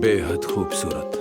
बेहद खूबसूरत।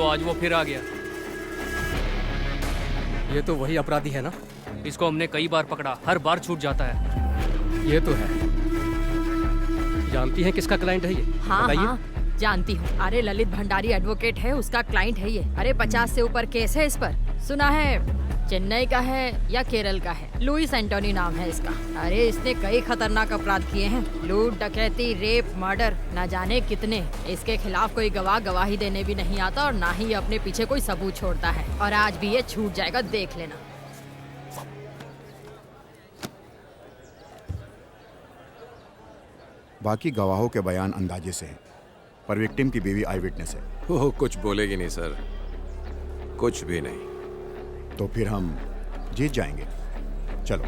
आज वो फिर आ गया। ये तो वही अपराधी है ना? इसको हमने कई बार पकड़ा, हर बार छूट जाता है। ये तो है। जानती हैं किसका क्लाइंट है ये? हाँ बताइए। हाँ जानती हूँ। अरे ललित भंडारी एडवोकेट है, उसका क्लाइंट है ये। अरे 50 से ऊपर केस है इस पर। सुना है चेन्नई का है या केरल का है। लुइस एंटोनी नाम है इसका। अरे इसने कई खतरनाक अपराध किए हैं, लूट, डकैती, रेप, मर्डर, न जाने कितने। इसके खिलाफ कोई गवाह गवाही देने भी नहीं आता और ना ही अपने पीछे कोई सबूत छोड़ता है। और आज भी ये छूट जाएगा, देख लेना। बाकी गवाहों के बयान अंदाजे से हैं, पर विक्टिम की बीवी आई विटनेस है। वो कुछ बोलेगी नहीं सर, कुछ भी नहीं। तो फिर हम जीत जाएंगे। चलो।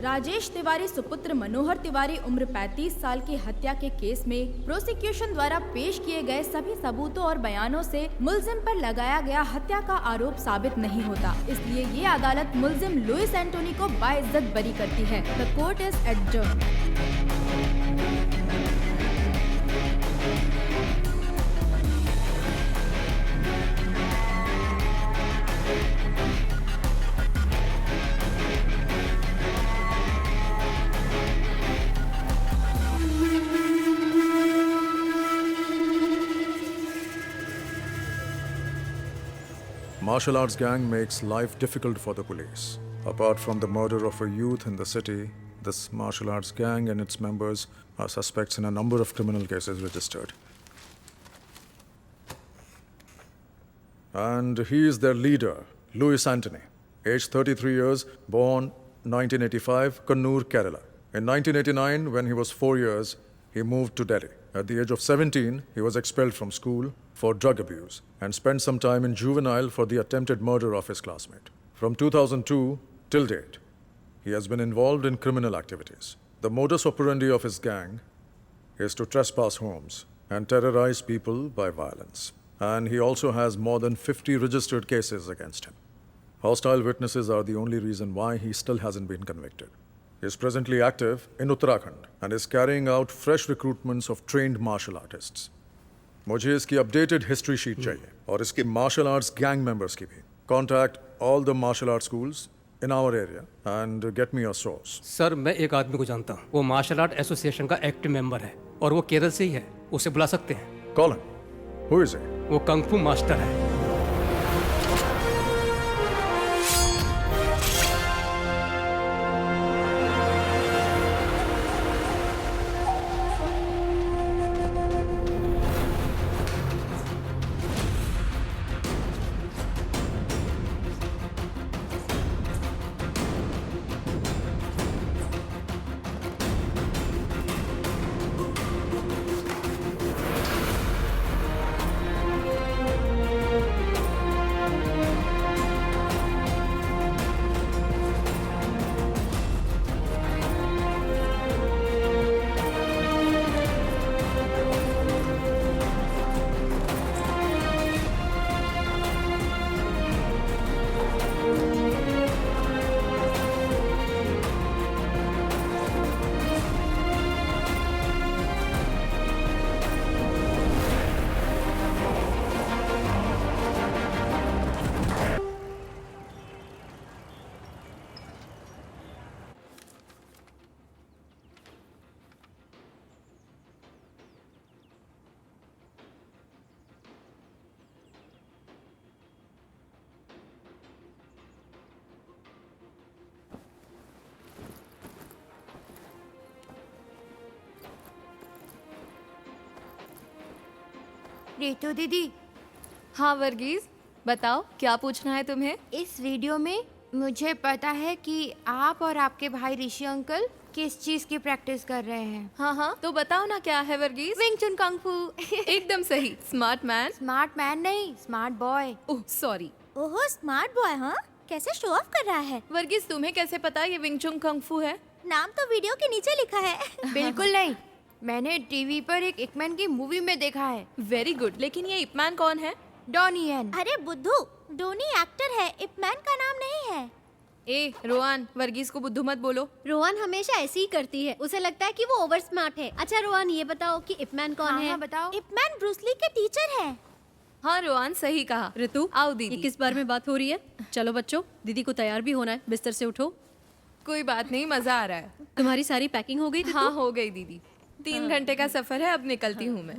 राजेश तिवारी सुपुत्र मनोहर तिवारी उम्र 35 साल की हत्या के केस में प्रोसिक्यूशन द्वारा पेश किए गए सभी सबूतों और बयानों से मुलजिम पर लगाया गया हत्या का आरोप साबित नहीं होता, इसलिए ये अदालत मुलजिम लुइस एंटोनी को बाइज्जत बरी करती है। The court is adjourned. Martial arts gang makes life difficult for the police. Apart from the murder of a youth in the city, this martial arts gang and its members are suspects in a number of criminal cases registered. And he is their leader, Louis Antony, aged 33 years, born 1985, Kannur, Kerala. In 1989, when he was 4 years, he moved to Delhi. At the age of 17, he was expelled from school for drug abuse and spent some time in juvenile for the attempted murder of his classmate. From 2002 till date, he has been involved in criminal activities. The modus operandi of his gang is to trespass homes and terrorize people by violence. And he also has more than 50 registered cases against him. Hostile witnesses are the only reason why he still hasn't been convicted. He is presently active in Uttarakhand and is carrying out fresh recruitments of trained martial artists. मुझे इसकी updated history sheet चाहिए और इसके martial arts gang members की भी. Contact all the martial arts schools in our area and get me a source. Sir मैं एक आदमी को जानता हूँ, वो मार्शल आर्ट एसोसिएशन का एक्टिव मेंबर है और वो केरल से ही है, उसे बुला सकते हैं। Call him. Who is he? वो कंग-फू मास्टर है। रितु दीदी, हाँ वर्गीज, बताओ क्या पूछना है तुम्हें। इस वीडियो में मुझे पता है कि आप और आपके भाई ऋषि अंकल किस चीज की प्रैक्टिस कर रहे हैं। हाँ, तो बताओ ना क्या है वर्गीज। विंग चुन कंग फू। एकदम सही। Smart man. स्मार्ट मैन नहीं, स्मार्ट बॉय। Oh sorry. ओहो स्मार्ट बॉय, हाँ कैसे शो ऑफ कर रहा है। वर्गीज तुम्हें कैसे पता ये विंग चुन कंग फू है? नाम तो वीडियो के नीचे लिखा है। बिल्कुल नहीं, मैंने टीवी पर एक इपमैन की मूवी में देखा है। वेरी गुड, लेकिन ये इपमैन कौन है? डॉनी यन। अरे बुद्धू, डोनी एक्टर है, इपमैन का नाम नहीं है। ए रोहन, वर्गीज को बुद्धू मत बोलो। रोहन हमेशा ऐसी ही करती है, उसे लगता है कि वो ओवर स्मार्ट है। अच्छा रोहन ये बताओ कि इपमैन कौन है? हाँ, बताओ। इपमैन ब्रूसली के टीचर है। हाँ रोहन सही कहा। ऋतु आओ दीदी। ये किस बारे में बात हो रही है? चलो बच्चों, दीदी को तैयार भी होना है, बिस्तर से उठो। कोई बात नहीं, मजा आ रहा है। तुम्हारी सारी पैकिंग हो गई? हाँ हो गई दीदी, 3 घंटे का सफर है, अब निकलती हूँ मैं।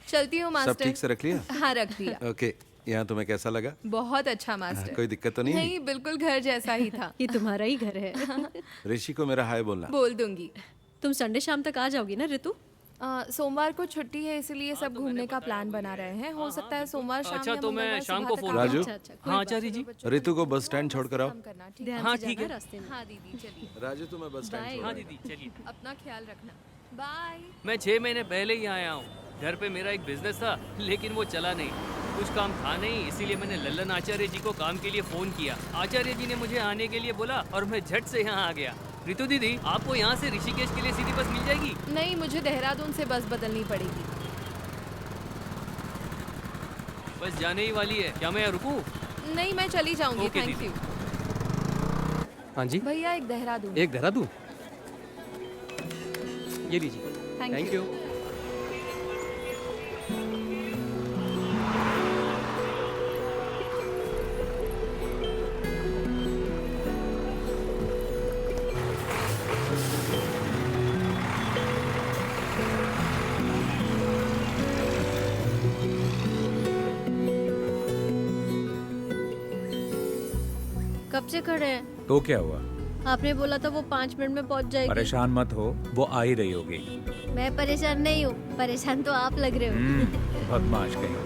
चलती हूँ मास्टर। सब ठीक से रख लिया? हाँ रख दिया। ओके, यहाँ तुम्हें कैसा लगा? बहुत अच्छा मास्टर। कोई दिक्कत तो नहीं? नहीं, बिल्कुल घर जैसा ही था। ये तुम्हारा ही घर है। ऋषि को मेरा हाय बोलना। बोल दूंगी। तुम संडे शाम तक आ जाओगी ना ऋतु? सोमवार को छुट्टी है, इसलिए सब घूमने का प्लान बना रहे हैं। हो सकता है सोमवार शाम अच्छा, या तो मैं मंगलवार शाम सुबह को तक फोन आ राजू? जाऊं। हाँ आचार्य जी। ऋतु को बस स्टैंड छोड़ कर आओ। काम करना, ठीक है? ध्यान हाँ, से ठीक जाना है। रास्ते में। हाँ दीदी चलिए। राजू तुम्हें बस स्टैंड Bye. छोड़ हाँ आओ। दीदी चलिए। अपना ख्याल रखना। बाय। मैं 6 महीने पहले ही आया हूँ। घर पे मेरा एक बिजनेस था लेकिन वो चला नहीं, कुछ काम था नहीं, इसीलिए मैंने लल्लन आचार्य जी को काम के लिए फ़ोन किया। आचार्य जी ने मुझे आने के लिए बोला और मैं झट से यहाँ आ गया। रितु दीदी, आपको यहाँ से ऋषिकेश के लिए सीधी बस मिल जाएगी? नहीं, मुझे देहरादून से बस बदलनी पड़ेगी। बस जाने ही वाली है, क्या मैं यहाँ रुकूँ? नहीं, मैं चली जाऊंगी। ओके थैंक दीदी। यू। हाँ जी, भैया एक देहरादून। एक देहरादून, ये लीजिए। Thank you. कब से खड़े हैं? तो क्या हुआ? आपने बोला था वो 5 मिनट में पहुंच जाएगी। परेशान मत हो, वो आ ही रही होगी। मैं परेशान नहीं हूँ, परेशान तो आप लग रहे हो। बदमाश कहीं का।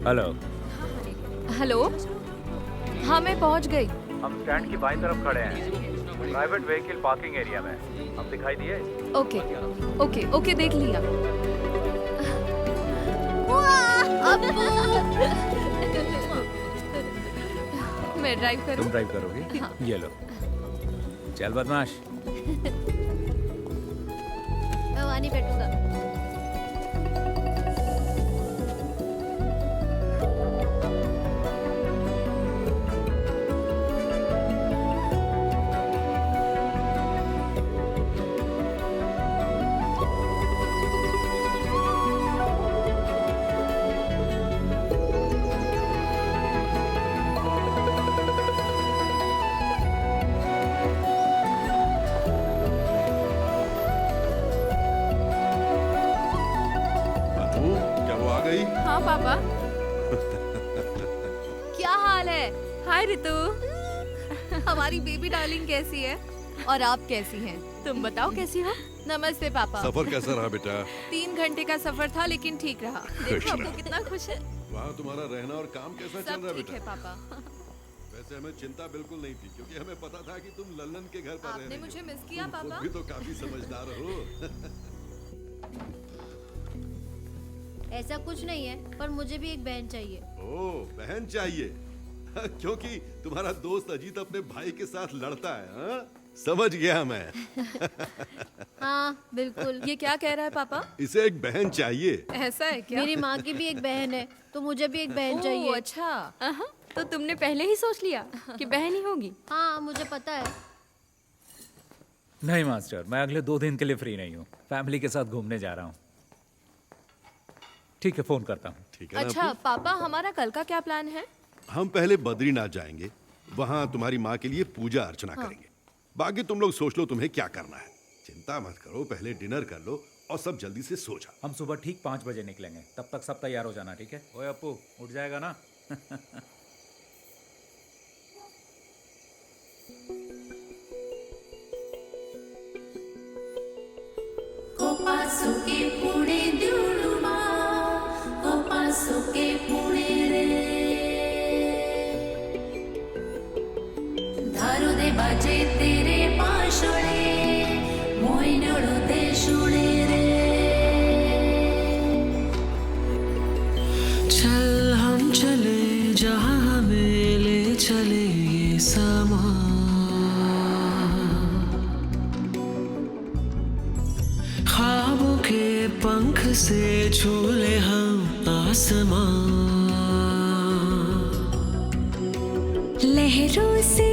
हेलो। हेलो, हाँ मैं पहुंच गई। हम स्टैंड की बाईं तरफ खड़े हैं, प्राइवेट व्हीकल पार्किंग एरिया में। हम दिखाई दिए? ओके ओके ओके, देख लिया। मैं ड्राइव करूं? तुम ड्राइव करोगी? हाँ। ये लो। चल बदमाश। मैं वहाँ नहीं बैठूंगा। हाँ पापा। क्या हाल है? हाय रितु। हमारी बेबी डार्लिंग कैसी है? और आप कैसी हैं? तुम बताओ कैसी हो? नमस्ते पापा। सफर कैसा रहा बेटा? 3 घंटे का सफर था लेकिन ठीक रहा। देखो आपको कितना खुश है। वहाँ तुम्हारा रहना और काम कैसा चल रहा है ठीक बेटा? है पापा। वैसे हमें चिंता बिल्कुल नहीं थी क्योंकि हमें पता था कि तुम लल्लन के घर पर रह आपने रही हो। मुझे मिस किया तुम खुद पापा? भी तो काफी समझदार हो। ऐसा कुछ नहीं है, पर मुझे भी एक बहन चाहिए। ओह, बहन चाहिए? क्योंकि तुम्हारा दोस्त अजीत अपने भाई के साथ लड़ता है, हाँ? समझ गया मैं। हाँ बिल्कुल। ये क्या कह रहा है पापा? इसे एक बहन चाहिए। ऐसा है क्या? मेरी माँ की भी एक बहन है, तो मुझे भी एक बहन चाहिए। ओह, अच्छा। तो तुमने पहले ही सोच लिया कि बहन ही होगी? हाँ मुझे पता है। नहीं मास्टर, मैं अगले 2 दिन के लिए फ्री नहीं हूँ। फैमिली के साथ घूमने जा रहा हूँ। ठीक है, फोन करता हूँ। ठीक है ना अच्छा अप्पू? पापा, हमारा कल का क्या प्लान है? हम पहले बद्रीनाथ जाएंगे, वहाँ तुम्हारी माँ के लिए पूजा अर्चना करेंगे। बाकी तुम लोग सोच लो तुम्हें क्या करना है। चिंता मत करो, पहले डिनर कर लो और सब जल्दी से सो जाओ। हम सुबह ठीक 5 बजे निकलेंगे, तब तक सब तैयार हो जाना, ठीक है? ओए अप्पू, उठ जाएगा ना? बाजे तेरे पाशोळे मोइनळो ते शुळे रे चल हम चले जहां हमें ले चले ये समा ख्वाबों के पंख से झूले हम आसमां लहरों से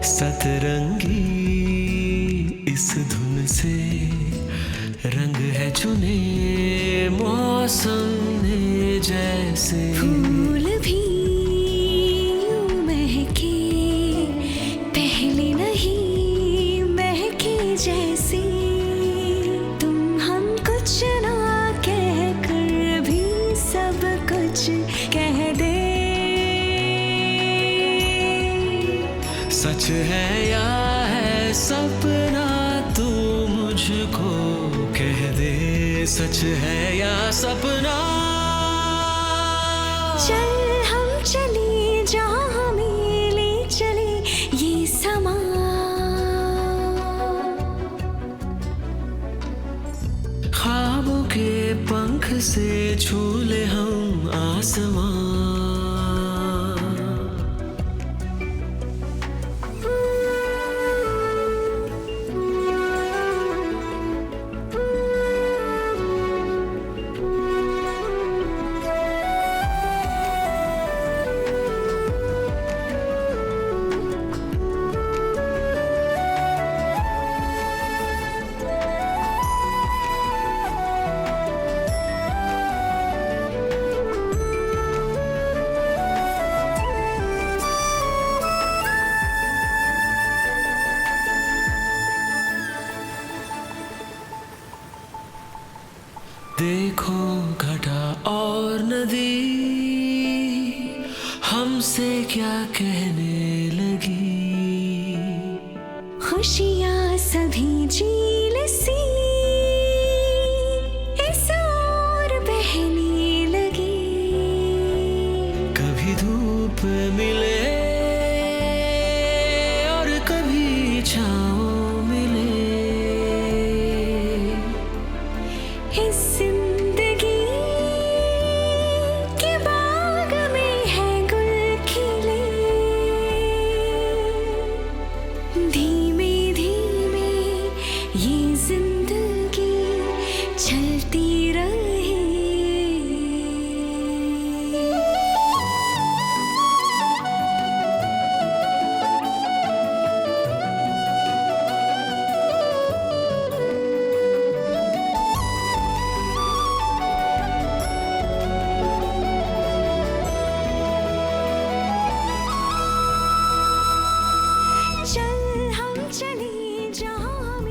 सतरंगी इस धुन से रंग है चुने मौसम ने जैसे। फूल भी यूं महके पहले नहीं महके जैसे। तुम हम कुछ ना कह कर भी सब कुछ कह दे। सच है या है सपना तू मुझको कह दे। सच है या सपना। चल हम चले जहाँ हमें ले चले ये समा। ख्वाबों के पंख से छू ले हम आसमां। देखो घटा और नदी हमसे क्या कहने लगी। खुशियाँ सभी झील सी इस ओर बहने लगी। कभी धूप मिले और कभी छाँव मिले। इस जिंदगी के बाग में है गुल खिले। धीमे धीमे ये जिंदगी चलती रहे।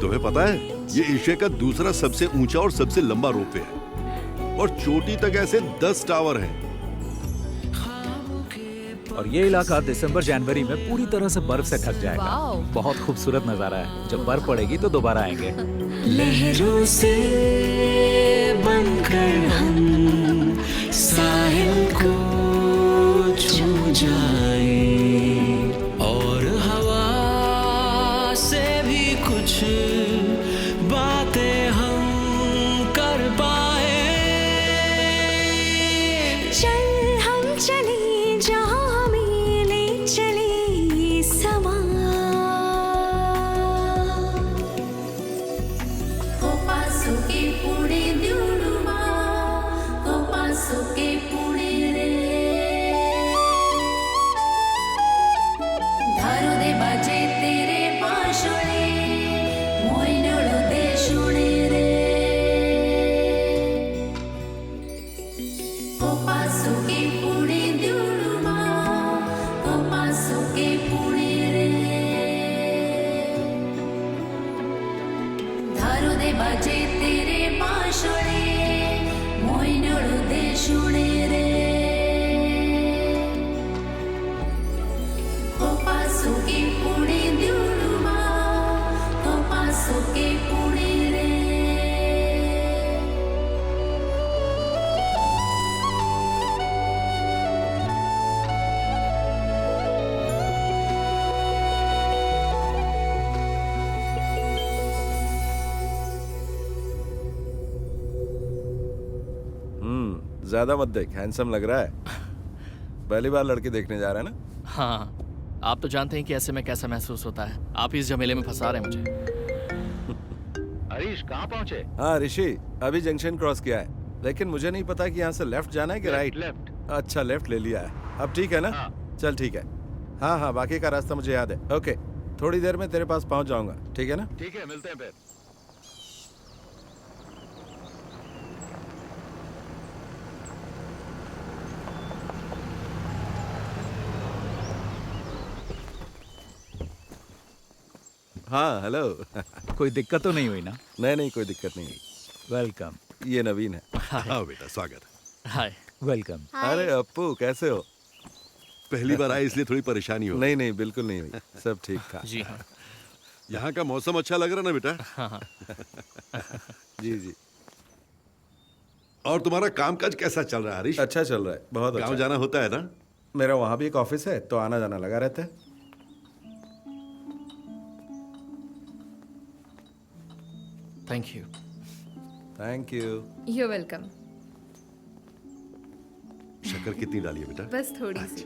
तुम्हें पता है ये एशिया का दूसरा सबसे ऊंचा और सबसे लंबा रोपवे है और चोटी तक ऐसे 10 टावर हैं। और ये इलाका दिसंबर जनवरी में पूरी तरह से बर्फ से ढक जाएगा। बहुत खूबसूरत नजारा है। जब बर्फ पड़ेगी तो दोबारा आएंगे। लहरों से बनकर हम साहिल को छू जाएं और हवा से भी कुछ बातें हम कर पाए। चल हम चले जहाँ हमें ले चले ये समा। कोपासुके पुणे द्युडुमा कोपासुके पुणे रे धारू दे बाजे तेरे पाशोळे मोयनळू दे शुणे रे कोपासुके पुणे द्युडुमा कोपासुके पुणे रे धारू दे बाजे तेरे पाशोळे मोयनळू दे शुणे रे कोपासुके पुणे द्युडुमा कोपासुके पुणे रे। ज्यादा मत देख, हैंडसम लग रहा है। पहली बार लड़की देखने जा रहा है ना? हाँ, आप तो जानते हैं कि ऐसे में कैसा महसूस होता है। आप इस झमेले में फंसा रहे हैं मुझे। हरीश कहाँ पहुँचे? हाँ ऋषि, अभी जंक्शन क्रॉस किया है, लेकिन मुझे नहीं पता कि यहाँ से लेफ्ट जाना है कि राइट। लेफ्ट। अच्छा, लेफ्ट ले लिया है। अब ठीक है ना? चल ठीक है। हाँ हाँ, बाकी का रास्ता मुझे याद है। ओके थोड़ी देर में तेरे पास पहुंच जाऊंगा, ठीक है ना? ठीक है, मिलते हैं फिर। हाँ, हेलो। कोई दिक्कत तो नहीं हुई ना? नहीं, कोई दिक्कत नहीं हुई। वेलकम। ये नवीन है। हाँ बेटा, स्वागत है। हाय। वेलकम। अरे अप्पू, कैसे हो? पहली बार आए इसलिए थोड़ी परेशानी हो। नहीं, बिल्कुल नहीं हुई, सब ठीक था। जी हाँ। यहाँ का मौसम अच्छा लग रहा ना बेटा? हाँ। जी। और तुम्हारा कामकाज कैसा चल रहा है हरीश? अच्छा चल रहा है, बहुत अच्छा। गाँव जाना होता है ना? मेरा वहाँ भी एक ऑफिस है, तो आना जाना लगा रहता है। Thank you. Thank you. You welcome. शक्कर कितनी डाली है बेटा? बस थोड़ी सी।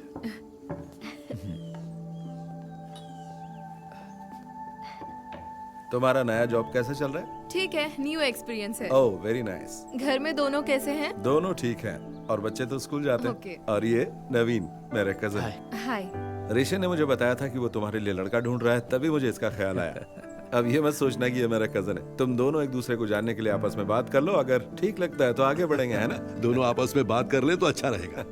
तुम्हारा नया जॉब कैसा चल रहा है? ठीक है, न्यू एक्सपीरियंस है। ओह, वेरी नाइस। घर में दोनों कैसे हैं? दोनों ठीक हैं, और बच्चे तो स्कूल जाते हैं। Okay. और ये नवीन, मेरे कजन। हाय। ऋषि ने मुझे बताया था कि वो तुम्हारे लिए लड़का ढूंढ रहा है, तभी मुझे इसका ख्याल आया। अब ये मत सोचना कि ये मेरा कजन है। तुम दोनों एक दूसरे को जानने के लिए आपस में बात कर लो, अगर ठीक लगता है तो आगे बढ़ेंगे, है ना? दोनों आपस में बात कर ले तो अच्छा रहेगा।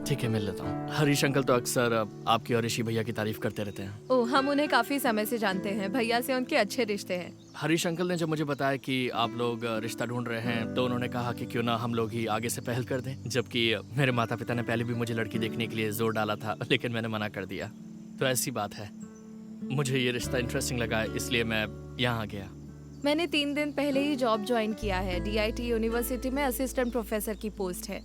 ठीक है, मिल लेता हूँ। हरीश अंकल तो अक्सर आपकी और ऋषि भैया की तारीफ करते रहते हैं। ओह, हम उन्हें काफी समय से जानते हैं। भैया से उनके अच्छे रिश्ते हैं। हरीश अंकल ने जब मुझे बताया कि आप लोग रिश्ता ढूंढ रहे हैं, तो उन्होंने कहा कि क्यों ना हम लोग ही आगे से पहल कर दें। जबकि मेरे माता पिता ने पहले भी मुझे लड़की देखने के लिए जोर डाला था, लेकिन मैंने मना कर दिया। तो ऐसी बात है, मुझे ये रिश्ता इंटरेस्टिंग लगा, इसलिए मैं यहाँ गया। मैंने 3 दिन पहले ही जॉब ज्वाइन किया है। DIT यूनिवर्सिटी में असिस्टेंट प्रोफेसर की पोस्ट है।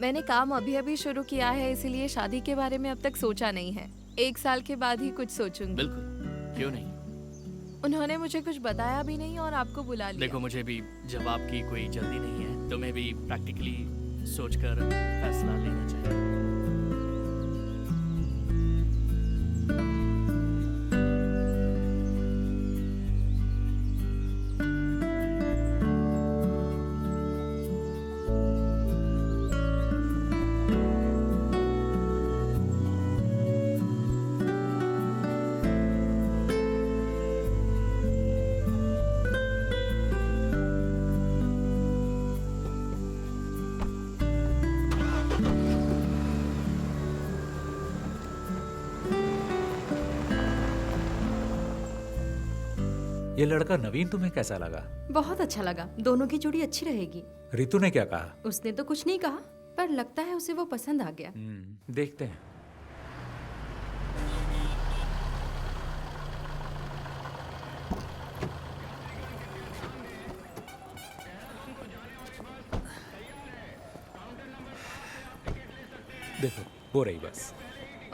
मैंने काम अभी शुरू किया है, इसीलिए शादी के बारे में अब तक सोचा नहीं है। 1 साल के बाद ही कुछ सोचूंगी। बिल्कुल, क्यों नहीं। उन्होंने मुझे कुछ बताया भी नहीं और आपको बुला लिया। देखो, मुझे भी जवाब की कोई जल्दी नहीं है, तो मैं भी प्रैक्टिकली सोचकर फैसला लेना चाहिए। ये लड़का नवीन तुम्हें कैसा लगा? बहुत अच्छा लगा। दोनों की जोड़ी अच्छी रहेगी। रितु ने क्या कहा? उसने तो कुछ नहीं कहा, पर लगता है उसे वो पसंद आ गया। देखते हैं। देखो, हो रही बस।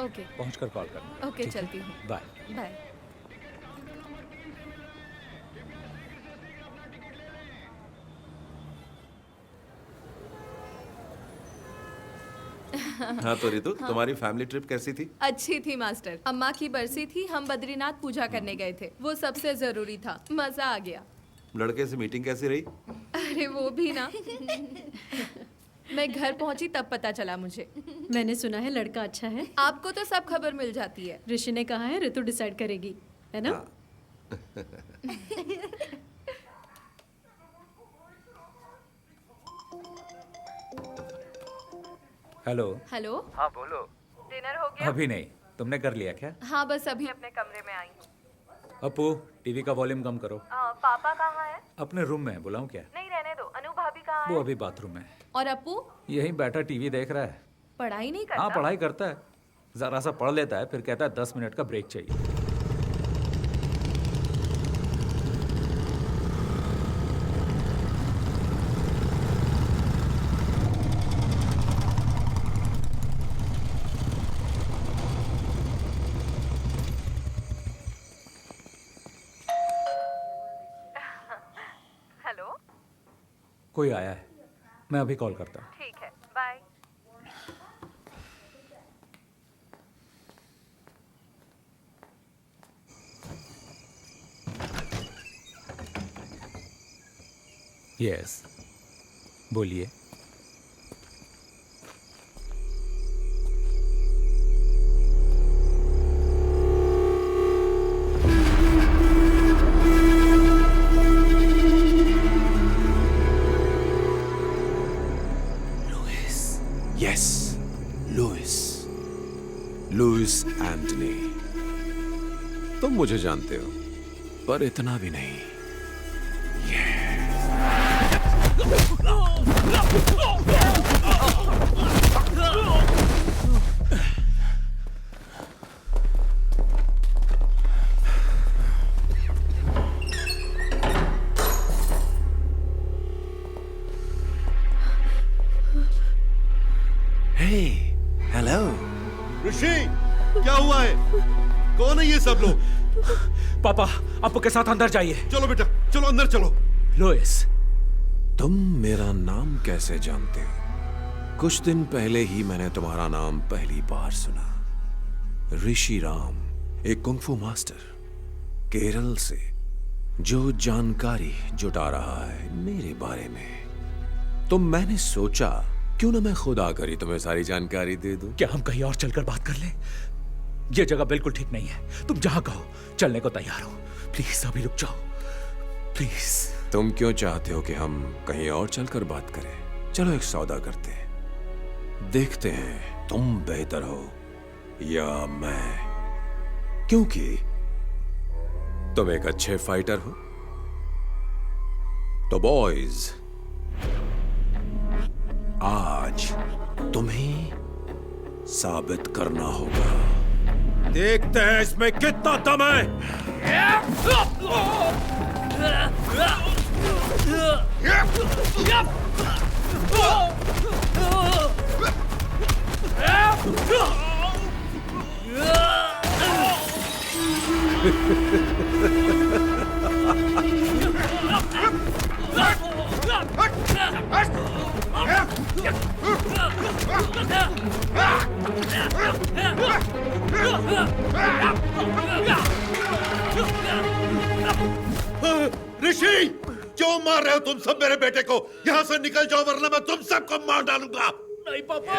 ओके। पहुंचकर कॉल करना। ओके, चलती हूँ। बाय। बाय। हाँ तो रितु, तुम्हारी फैमिली ट्रिप कैसी थी? अच्छी थी मास्टर। अम्मा की बरसी थी, हम बद्रीनाथ पूजा करने गए थे। वो सबसे जरूरी था। मजा आ गया। लड़के से मीटिंग कैसी रही? अरे वो भी ना। मैं घर पहुंची तब पता चला मुझे। मैंने सुना है लड़का अच्छा है। आपको तो सब खबर मिल जाती है। ऋषि ने कहा है ऋतु डिसाइड करेगी, है ना? हेलो। हेलो। हाँ बोलो। डिनर हो गया? अभी नहीं। तुमने कर लिया क्या? हाँ, बस अभी अपने कमरे में आई हूँ। अपू, टीवी का वॉल्यूम कम करो। पापा कहाँ है? अपने रूम में है, बुलाऊं क्या? नहीं, रहने दो। अनु भाभी कहाँ है? वो अभी बाथरूम में। और अपू? यही बैठा टीवी देख रहा है। पढ़ाई नहीं करता? हाँ, पढ़ाई करता है। जरा सा पढ़ लेता है, फिर कहता है 10 मिनट का ब्रेक चाहिए। हेलो। कोई आया है, मैं अभी कॉल करता हूँ। ठीक है, बाय। यस, बोलिए। Yes, Louis Antony. तुम मुझे जानते हो, पर इतना भी नहीं। हेलो ऋषि, क्या हुआ है? कौन है ये सब लोग? पापा, अप्पू के साथ अंदर जाइए। चलो बेटा, चलो अंदर चलो। लुइस, तुम मेरा नाम कैसे जानते हो? कुछ दिन पहले ही मैंने तुम्हारा नाम पहली बार सुना। ऋषि राम, एक कुंग-फू मास्टर केरल से, जो जानकारी जुटा रहा है मेरे बारे में। तो मैंने सोचा क्यों ना मैं खुद आकर ही तुम्हें सारी जानकारी दे दूं। क्या हम कहीं और चलकर बात कर लें? यह जगह बिल्कुल ठीक नहीं है। तुम जहां कहो चलने को तैयार हो। प्लीज अभी रुक जाओ, प्लीज। तुम क्यों चाहते हो कि हम कहीं और चलकर बात करें? चलो एक सौदा करते हैं, देखते हैं तुम बेहतर हो या मैं, क्योंकि तुम एक अच्छे फाइटर हो। तो बॉयज, आज तुम्हें साबित करना होगा। देखते हैं इसमें कितना दम ऋषि, क्यों मार रहे हो तुम सब मेरे बेटे को? यहाँ से निकल जाओ वरना मैं तुम सबको मार डालूंगा। नहीं पापा।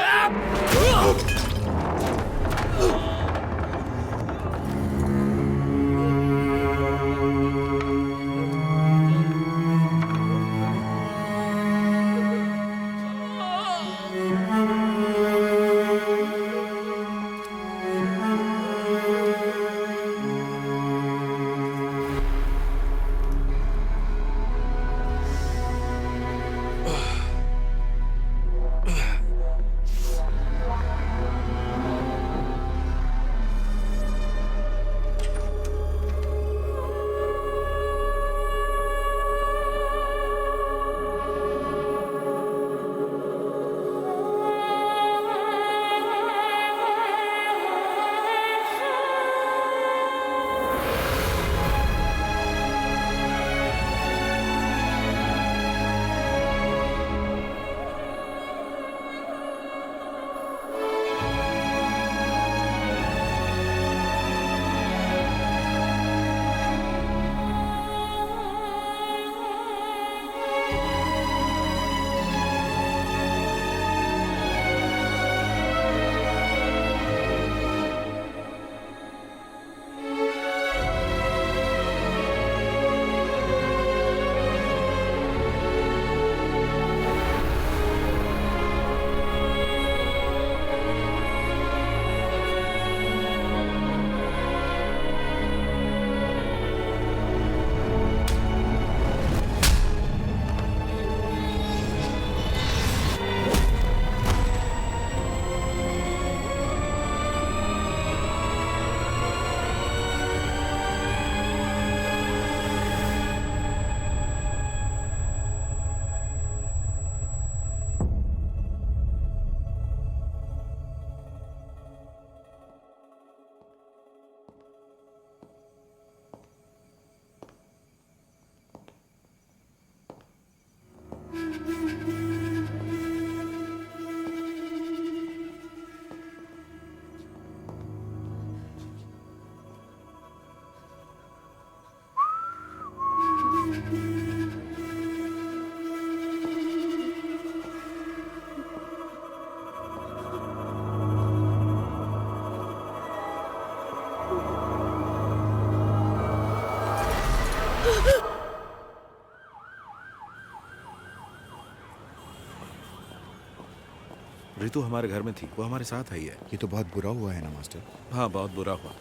रितु हमारे घर में थी, वो हमारे साथ आई है। ये तो बहुत बुरा हुआ है ना मास्टर। हाँ, बहुत बुरा हुआ।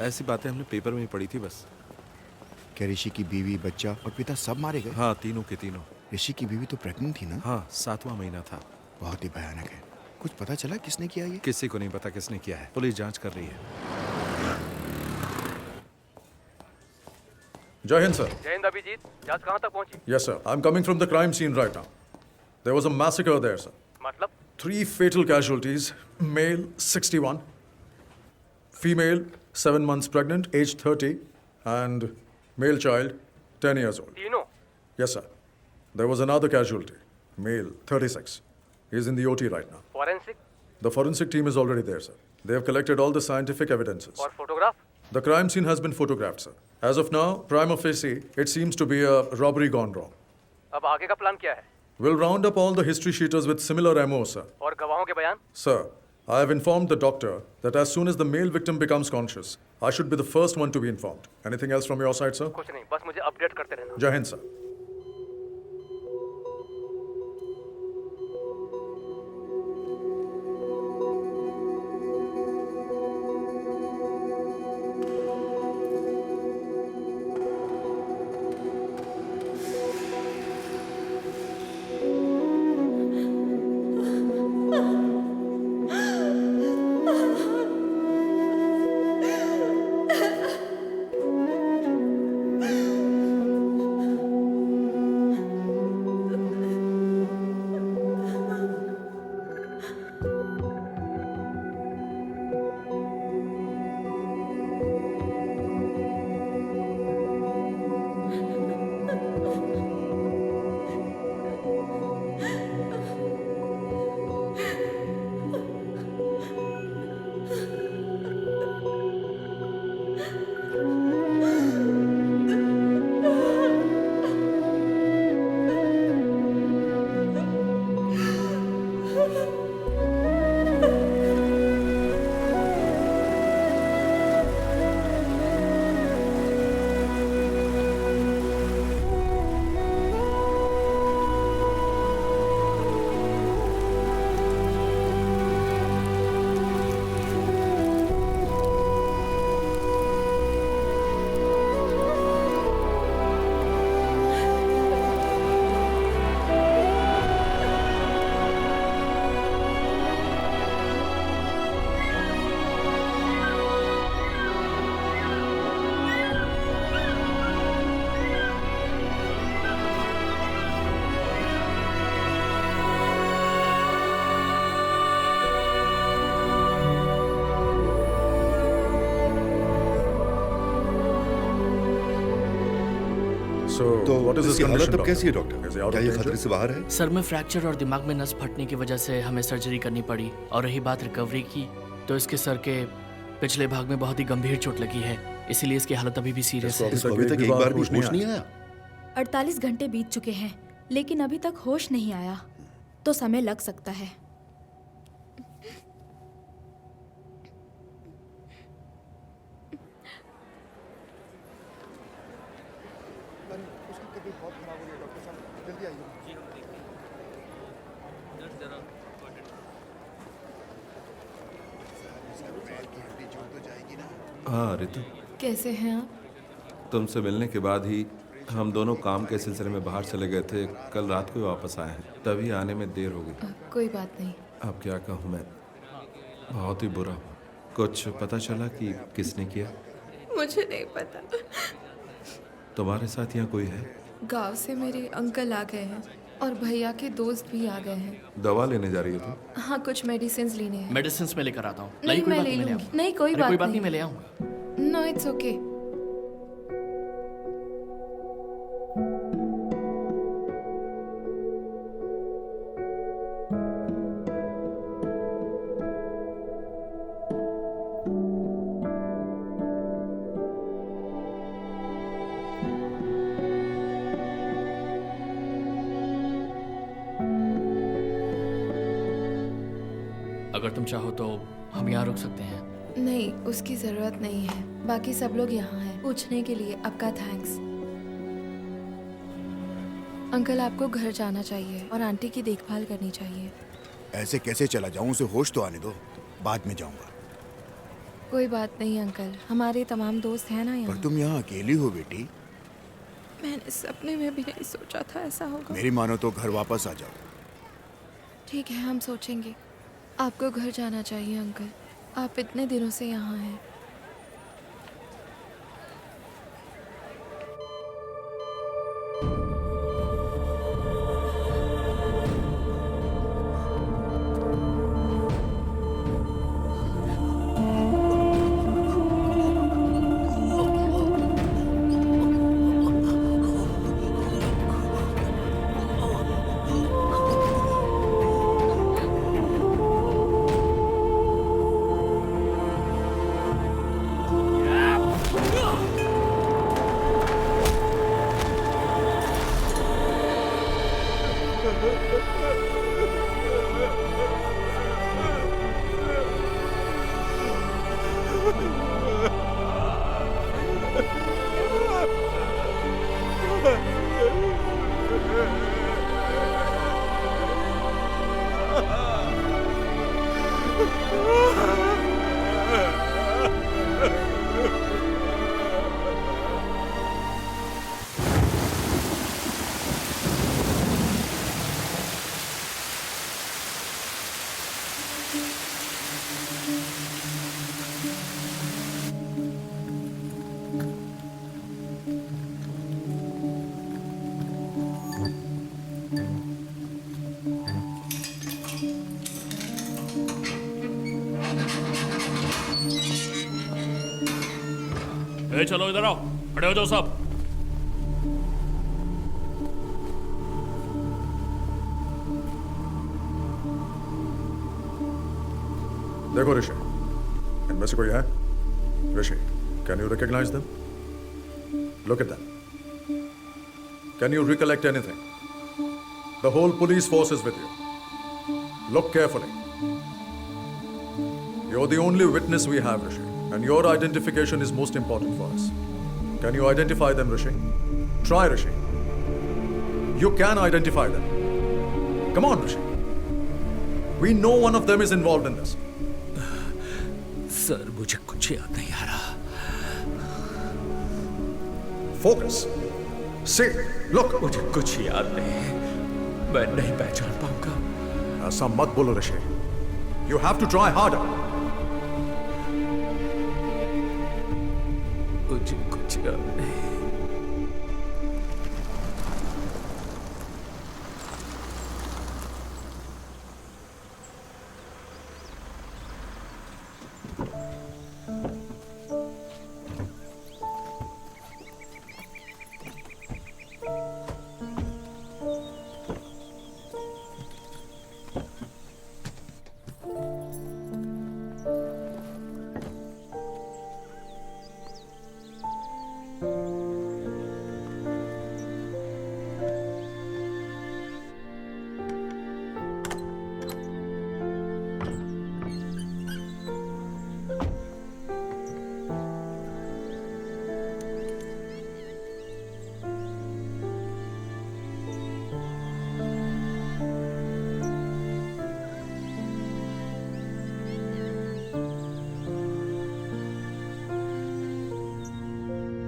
ऐसी बातें हमने पेपर में ही पढ़ी थी बस। क्या ऋषि की बीवी, बच्चा और पिता सब मारे गए? हाँ, तीनों के तीनों। ऋषि की बीवी तो प्रेग्नेंट थी ना? हाँ, 7वां महीना था। बहुत ही भयानक है। कुछ पता चला किसने किया ये? किसी को नहीं पता किसने किया है, पुलिस जांच कर रही है। Jai Hind, sir. जय हिंद अभिजीत, जांच कहाँ तक पहुंची? Yes, sir. I'm coming from the crime scene right now. There was a massacre there, sir. मतलब? 3 fatal casualties. Male, 61. Female, 7 months pregnant, age 30. And male child, 10 years old. तीनों? Yes, sir. There was another casualty. Male, 36. He's in the OT right now. Forensic? The forensic team is already there, sir. They have collected all the scientific evidences. और photograph? The crime scene has been photographed, sir. As of now, prima facie, it seems to be a robbery gone wrong. अब आगे का plan क्या है? We'll round up all the history sheeters with similar MO, sir. और गवाहों के बयान? Sir, I have informed the doctor that as soon as the male victim becomes conscious, I should be the first one to be informed. Anything else from your side, sir? कुछ नहीं, बस मुझे update करते रहना। Jai Hind, sir. So, what is his इसकी हालत condition, अब कैसी है doctor? Doctor? Is he out क्या of ये danger? खतरे से बाहर है? सर में फ्रैक्चर और दिमाग में नस फटने की वजह से हमें सर्जरी करनी पड़ी। और रही बात रिकवरी की, तो इसके सर के पिछले भाग में बहुत ही गंभीर चोट लगी है, इसीलिए इसकी हालत अभी भी सीरियस है। इसको अभी तक एक बार भी होश नहीं आया। 48 घंटे बीत चुके हैं, लेकिन अभी तक होश नहीं आया, तो समय लग सकता है। हाँ रितु, कैसे हैं आप? तुमसे मिलने के बाद ही हम दोनों काम के सिलसिले में बाहर चले गए थे। कल रात को ही वापस आए हैं, तभी आने में देर हो गई। कोई बात नहीं। अब क्या कहूँ मैं, बहुत ही बुरा। कुछ पता चला कि किसने किया? मुझे नहीं पता। तुम्हारे साथ यहाँ कोई है? गांव से मेरे अंकल आ गए हैं और भैया के दोस्त भी आ गए हैं। दवा लेने जा रही हो तुम? हाँ, कुछ मेडिसिन लेने हैं। मेडिसिन में लेकर आता हूँ। नहीं, मैं ले लूंगी। नहीं, कोई बात नहीं, मैं ले आऊंगा। No, it's okay. अगर तुम चाहो तो हम यहाँ रुक सकते हैं। नहीं, उसकी जरूरत नहीं है। बाकी सब लोग यहाँ हैं। पूछने के लिए आपका थैंक्स। अंकल, आपको घर जाना चाहिए और आंटी की देखभाल करनी चाहिए। ऐसे कैसे चला जाऊं? उसे होश तो आने दो, बाद में जाऊंगा। कोई बात नहीं अंकल, हमारे तमाम दोस्त हैं ना पर यहाँ। तुम यहाँ अकेली हो बेटी। मैंने सपने में भी नहीं सोचा था ऐसा होगा। मेरी मानो तो घर वापस आ जाओ। ठीक है, हम सोचेंगे। आपको घर जाना चाहिए अंकल, आप इतने दिनों से यहाँ हैं। चलो इधर आओ, खड़े हो जाओ सब। देखो ऋषि, इनमें से कोई है? Rishi, can you recognise them? Look at them. Can you recollect anything? The whole police force is with you. Look carefully. You're the only witness we have, Rishi, and your identification is most important for us. Can you identify them, Rishi? Try, Rishi. You can identify them. Come on, Rishi. We know one of them is involved in this. Sir, मुझे कुछ याद नहीं आ रहा। Focus. See, look. मुझे कुछ याद नहीं, मैं नहीं पहचान पाऊंगा। ऐसा मत बोलो ऋषि। You have to try harder. मुझे कुछ याद नहीं।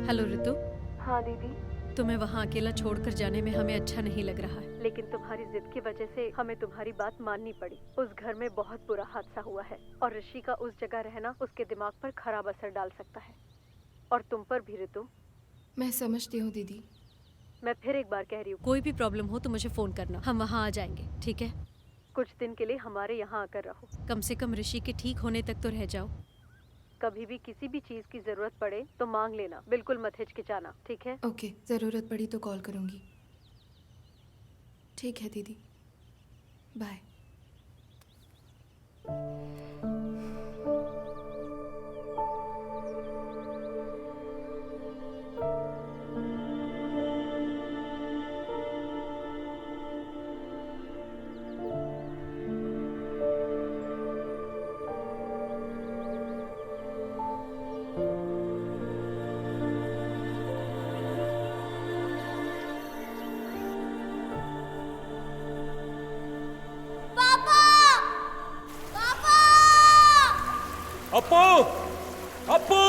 हेलो रितु। हाँ दीदी। तुम्हें वहाँ अकेला छोड़कर जाने में हमें अच्छा नहीं लग रहा है, लेकिन तुम्हारी जिद की वजह से हमें तुम्हारी बात माननी पड़ी। उस घर में बहुत बुरा हादसा हुआ है और ऋषि का उस जगह रहना उसके दिमाग पर खराब असर डाल सकता है, और तुम पर भी रितु। मैं समझती हूँ दीदी। मैं फिर एक बार कह रही हूँ, कोई भी प्रॉब्लम हो तो मुझे फोन करना, हम वहाँ आ जाएंगे, ठीक है? कुछ दिन के लिए हमारे यहाँ आकर रहो, कम से कम ऋषि के ठीक होने तक तो रह जाओ। कभी भी किसी भी चीज की जरूरत पड़े तो मांग लेना, बिल्कुल मत हिचकिचाना, ठीक है? ओके, जरूरत पड़ी तो कॉल करूंगी। ठीक है दीदी, बाय। अप्पू, अप्पू,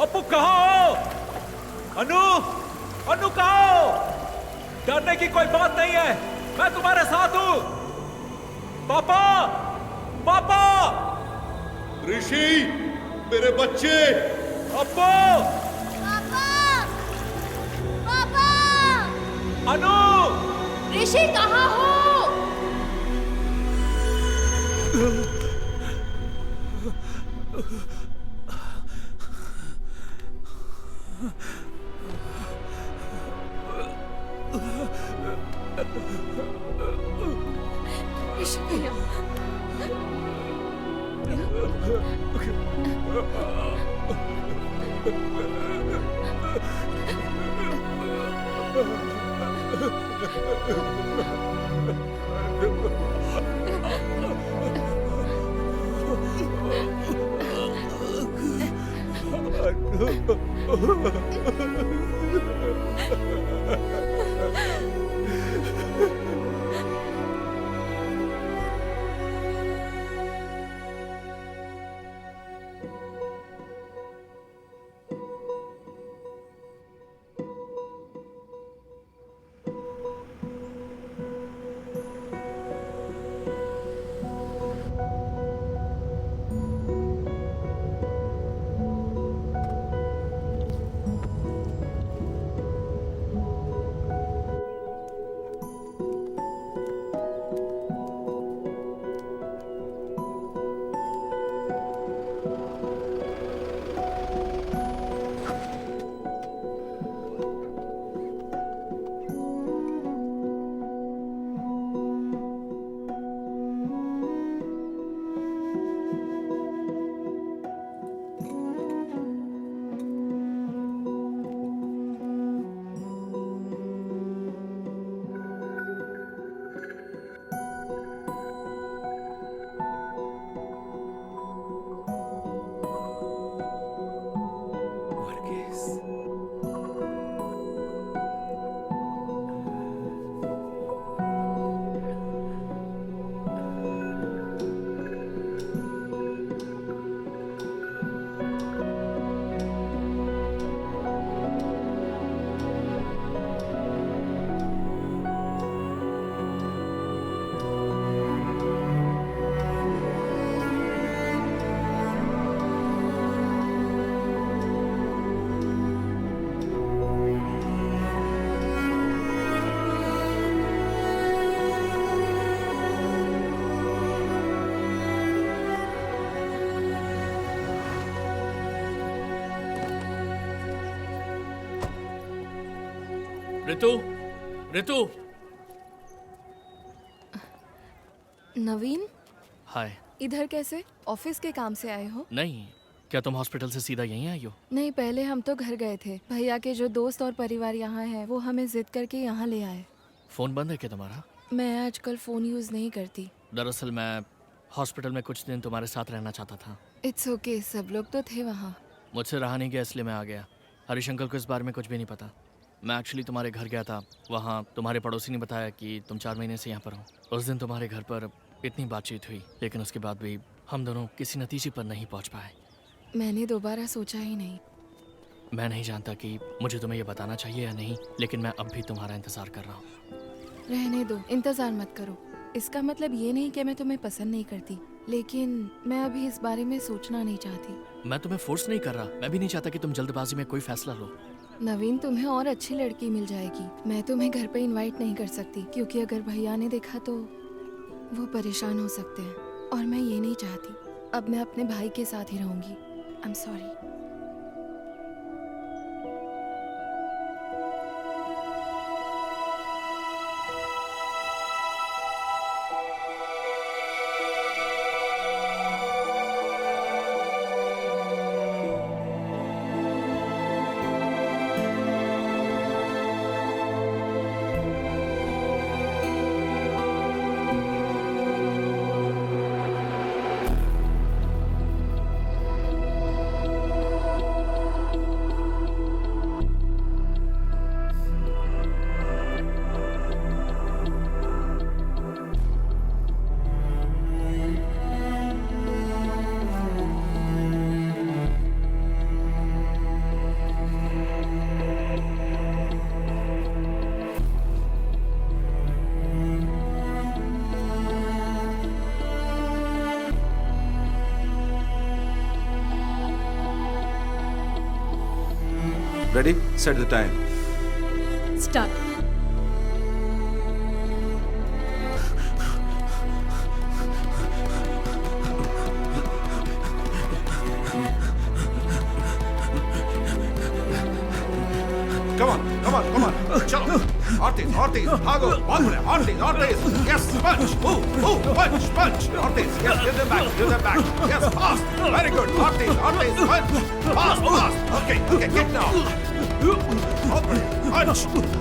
अप्पू कहाँ हो? अनु, अनु कहाँ हो? डरने की कोई बात नहीं है, मैं तुम्हारे साथ हूं। पापा, पापा, ऋषि, मेरे बच्चे, अप्पू, पापा, अनु, ऋषि कहाँ हो? ऋषि भैया, ऋतु, ऋतु। नवीन, हाय। इधर कैसे? ऑफिस के काम से आए हो? नहीं, क्या तुम हॉस्पिटल से सीधा यहीं आई हो? नहीं, पहले हम तो घर गए थे। भैया के जो दोस्त और परिवार यहाँ है वो हमें जिद करके यहाँ ले आए। फोन बंद है क्या तुम्हारा? मैं आजकल फोन यूज नहीं करती। दरअसल मैं हॉस्पिटल में कुछ दिन तुम्हारे साथ रहना चाहता था। इट्स ओके, सब लोग तो थे वहाँ। मुझसे रहा नहीं गया इसलिए मैं आ गया। हरीश अंकल को इस बारे में कुछ भी नहीं पता। मैं एक्चुअली तुम्हारे घर गया था, वहाँ तुम्हारे पड़ोसी ने बताया कि तुम 4 महीने से यहाँ पर हो। उस दिन तुम्हारे घर पर इतनी बातचीत हुई, लेकिन उसके बाद भी हम दोनों किसी नतीजे पर नहीं पहुँच पाए। मैंने दोबारा सोचा ही नहीं। मैं नहीं जानता कि मुझे तुम्हें ये बताना चाहिए या नहीं, लेकिन मैं अब भी तुम्हारा इंतज़ार कर रहा हूँ। रहने दो, इंतज़ार मत करो। इसका मतलब ये नहीं कि मैं तुम्हें पसंद नहीं करती, लेकिन मैं अभी इस बारे में सोचना नहीं चाहती। मैं तुम्हें फोर्स नहीं कर रहा, मैं भी नहीं चाहता कि तुम जल्दबाजी में कोई फैसला लो। नवीन, तुम्हें और अच्छी लड़की मिल जाएगी। मैं तुम्हें घर पे इनवाइट नहीं कर सकती, क्योंकि अगर भैया ने देखा तो वो परेशान हो सकते हैं, और मैं ये नहीं चाहती। अब मैं अपने भाई के साथ ही रहूंगी। I am sorry. Ready? Set the time. Start. Come on, come on, come on. Chalo. Ortiz, Ortiz, भागो, भागो, Ortiz, Ortiz. Yes, punch. Move, punch, punch. Ortiz, yes, give them back, give them back. Yes, fast. Very good. Ortiz, Ortiz, punch. Fast, fast. Okay, okay, get down. Ortiz,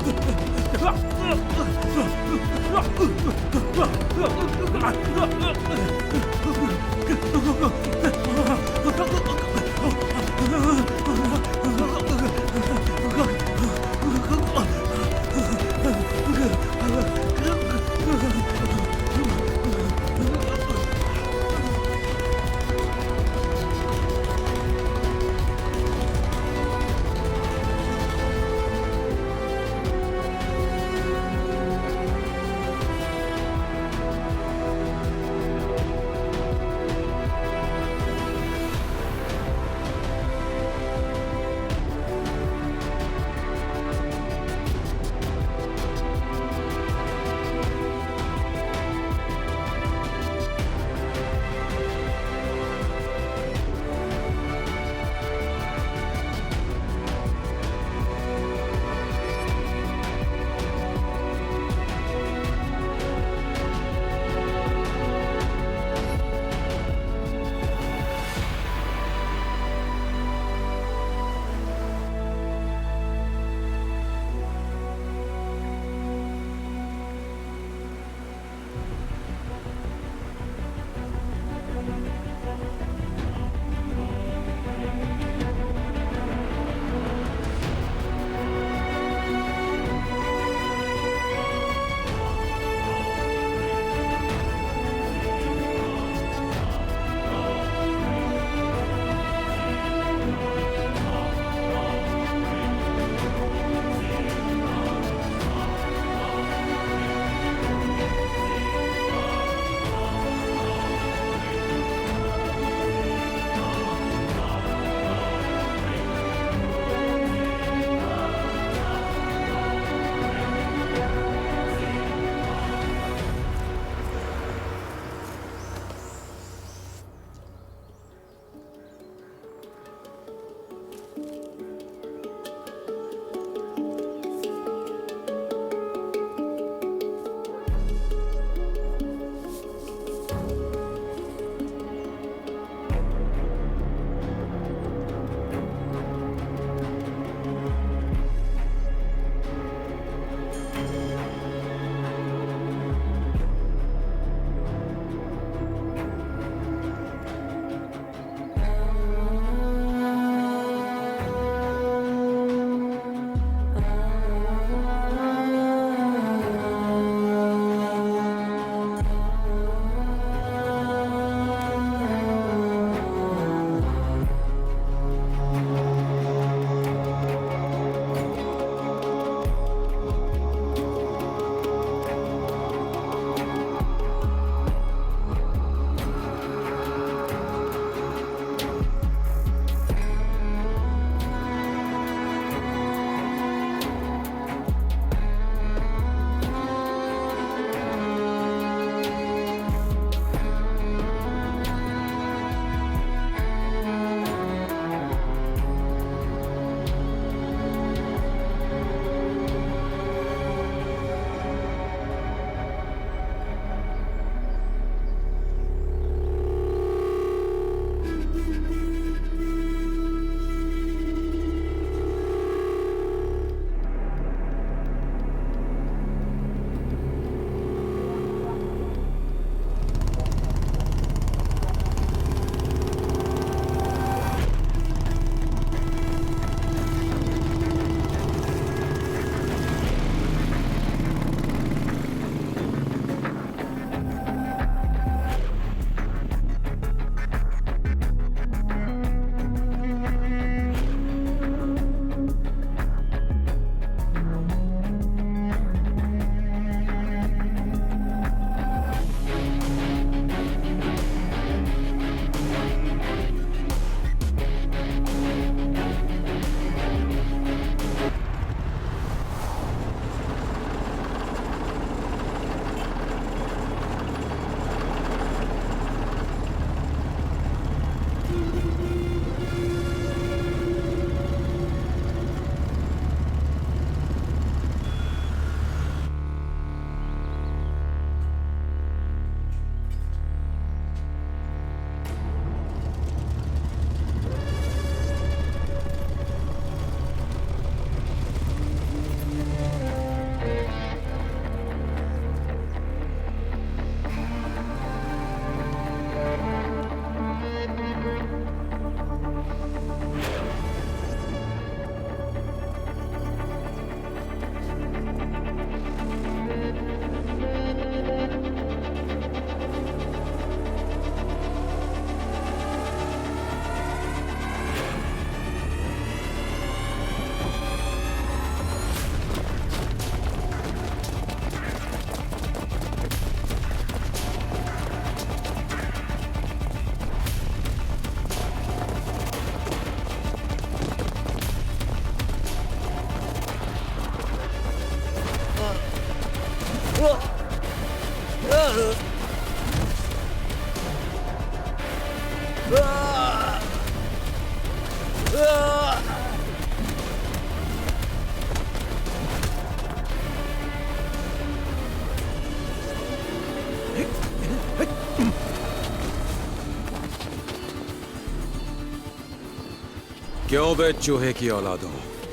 क्यों बे चूहे की औलादो,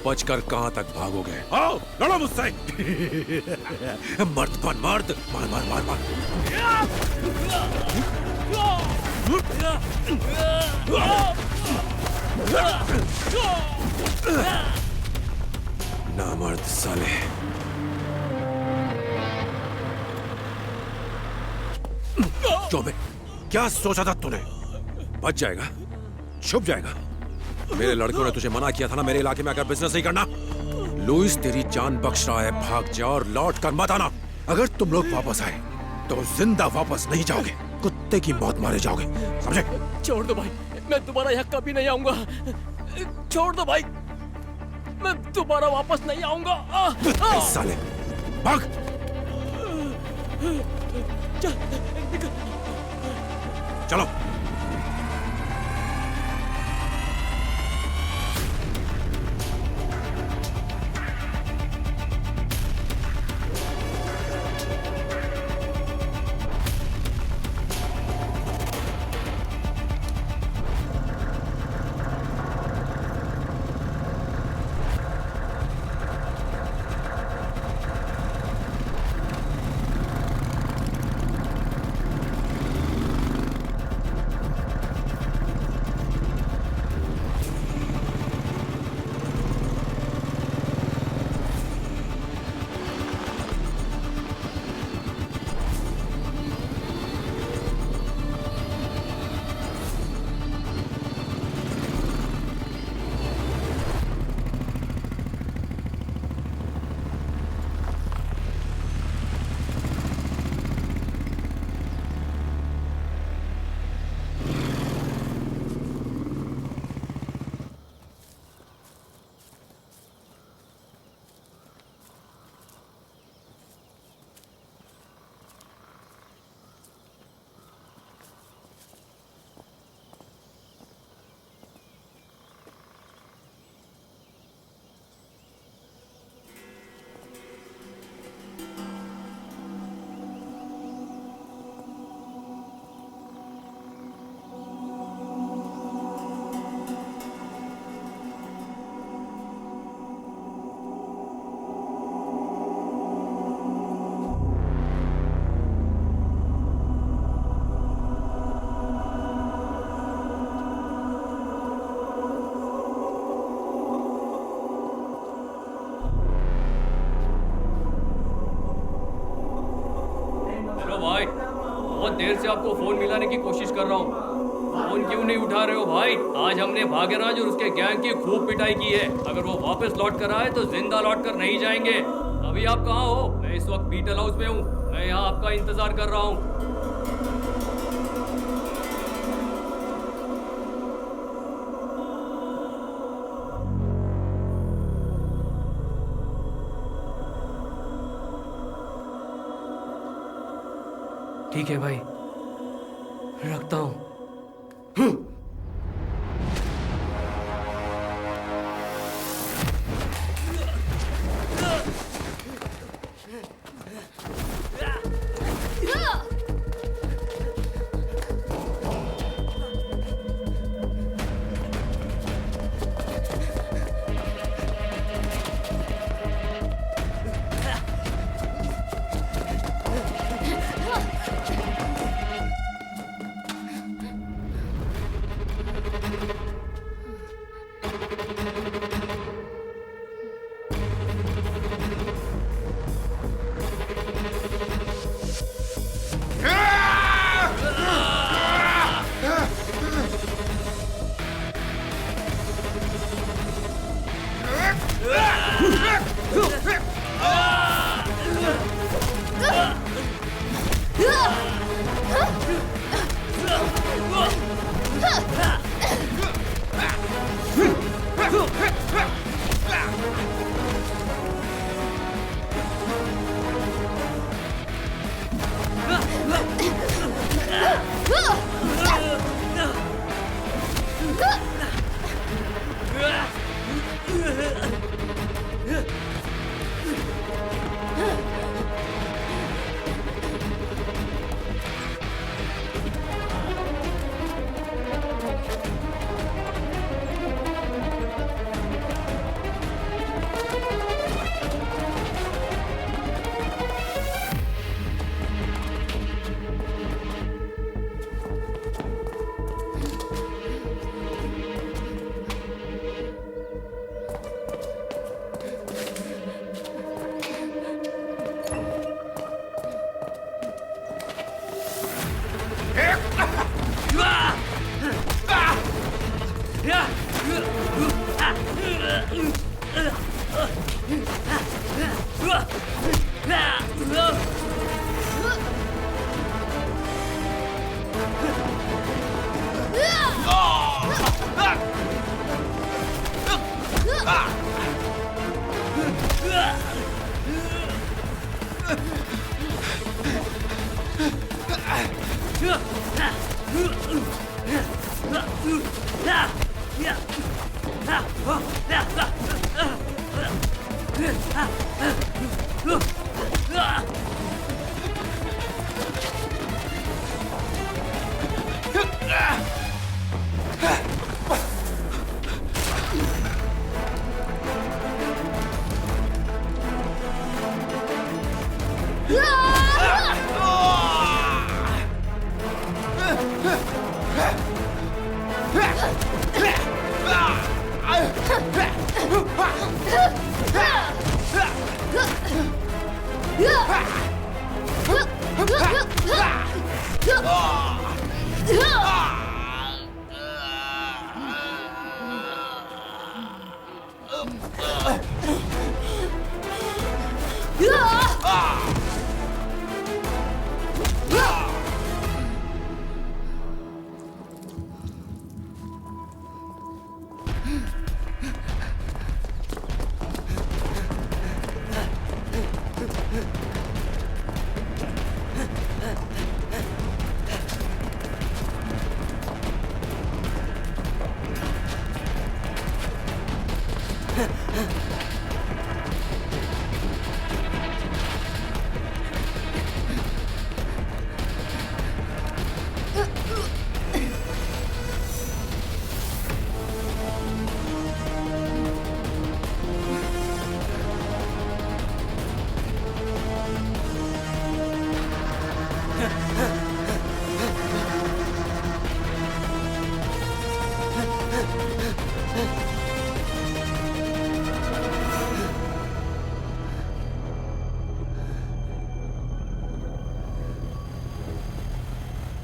बचकर कहां तक भागोगे? आओ लड़ो मुझसे। मर्द बन मर्द, मार मार मार मार। नामर्द साले। क्यों बे, क्या सोचा था तूने? बच जाएगा, छुप जाएगा। मेरे लड़कों ने तुझे मना किया था ना मेरे इलाके में आकर बिजनेस नहीं करना। लुइस तेरी जान बख्श रहा है, भाग जा और लौट कर मत आना। अगर तुम लोग वापस आए तो जिंदा वापस नहीं जाओगे, कुत्ते की मौत मारे जाओगे, समझे? छोड़ दो भाई, मैं दोबारा यहाँ कभी नहीं आऊंगा। छोड़ दो भाई, मैं दोबारा वापस नहीं आऊंगा। साले भाग। चलो। बहुत देर से आपको फोन मिलाने की कोशिश कर रहा हूँ, फोन क्यों नहीं उठा रहे हो भाई? आज हमने भाग्यराज और उसके गैंग की खूब पिटाई की है। अगर वो वापस लौट कर आए तो जिंदा लौट कर नहीं जाएंगे। अभी आप कहाँ हो? मैं इस वक्त बीटल हाउस में हूँ। मैं यहाँ आपका इंतजार कर रहा हूँ। ठीक है भाई, रखता हूँ।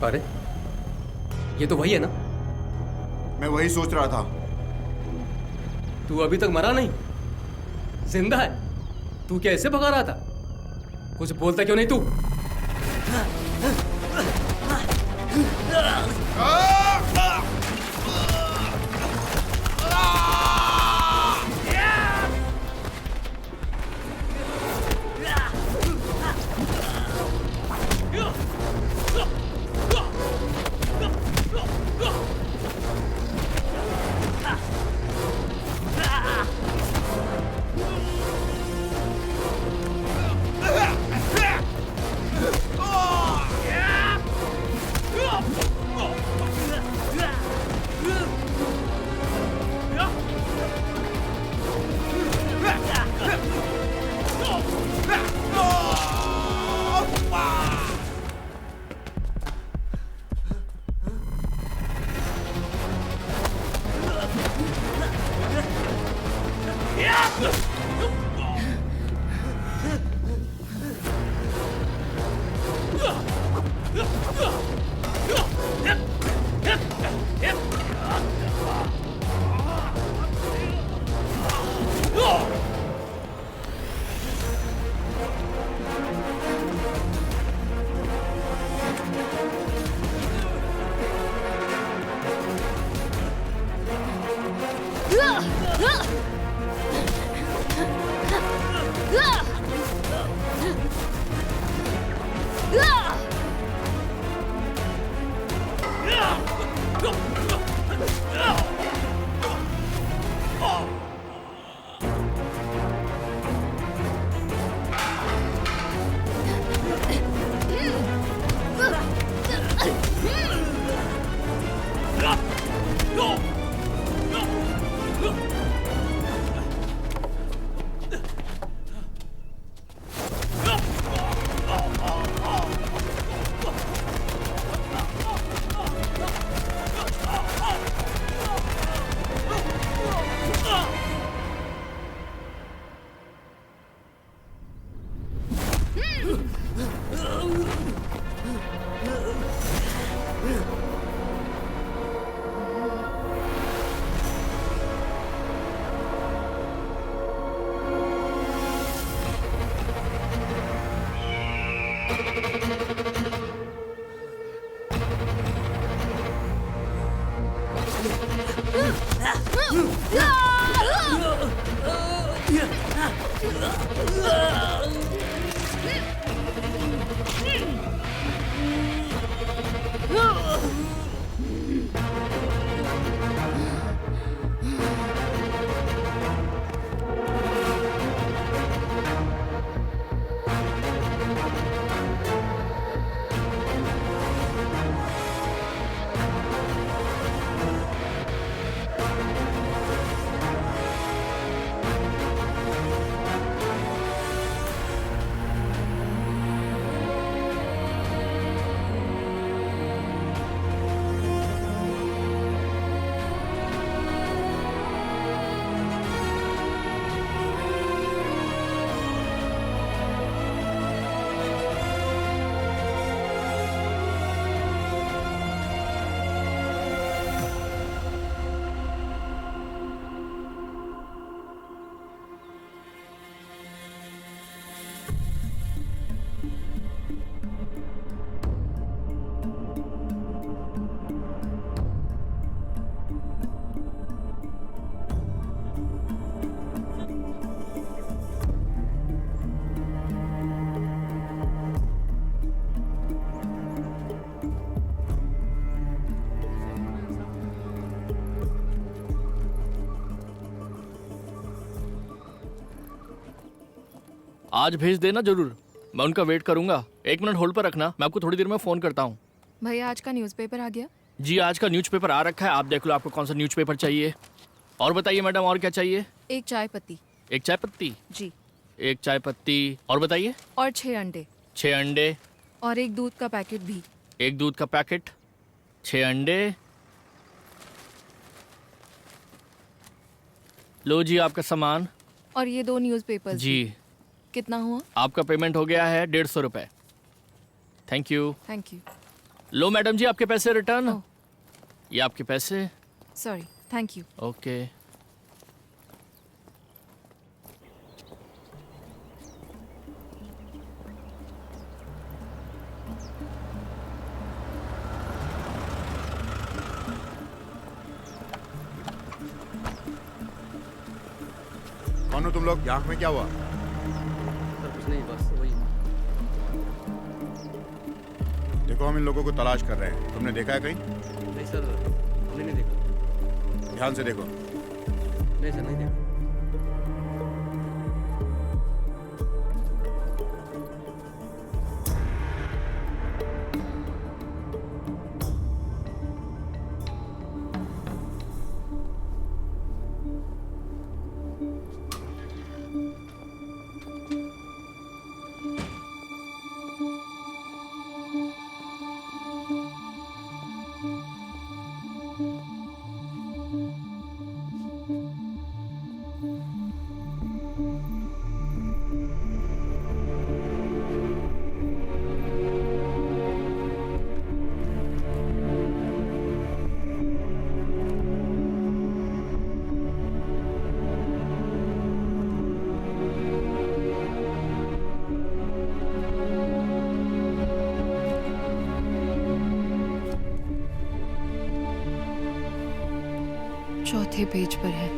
अरे ये तो वही है ना? मैं वही सोच रहा था। तू अभी तक मरा नहीं, जिंदा है। तू क्या ऐसे भगा रहा था? कुछ बोलता क्यों नहीं तू? आज भेज देना जरूर, मैं उनका वेट करूंगा। 1 मिनट होल्ड पर रखना, मैं आपको थोड़ी देर में फ़ोन करता हूँ। भैया आज का न्यूज़पेपर आ गया? जी आज का न्यूज़पेपर आ रखा है, आप देख लो आपको कौन सा न्यूज़पेपर चाहिए। और बताइए मैडम, और क्या चाहिए? 1 चाय पत्ती। 1 चाय पत्ती? जी। 1 चाय पत्ती, और बताइए? और 6 अंडे। 6 अंडे। और 1 दूध का पैकेट भी। 1 दूध का पैकेट, 6 अंडे। लो जी आपका सामान। और ये 2 न्यूज़पेपर जी। कितना हुआ? आपका पेमेंट हो गया है 150 रुपये। Thank you. Thank you. लो मैडम जी आपके पैसे रिटर्न। ये आपके पैसे। Sorry, thank you. ओके। कौन हो तुम लोग? आँख में क्या हुआ? सर कुछ नहीं, बस वही। देखो हम इन लोगों को तलाश कर रहे हैं, तुमने देखा है कहीं? नहीं सर, हमने नहीं देखा। ध्यान से देखो। नहीं सर, नहीं देखा। चौथे पेज पर है।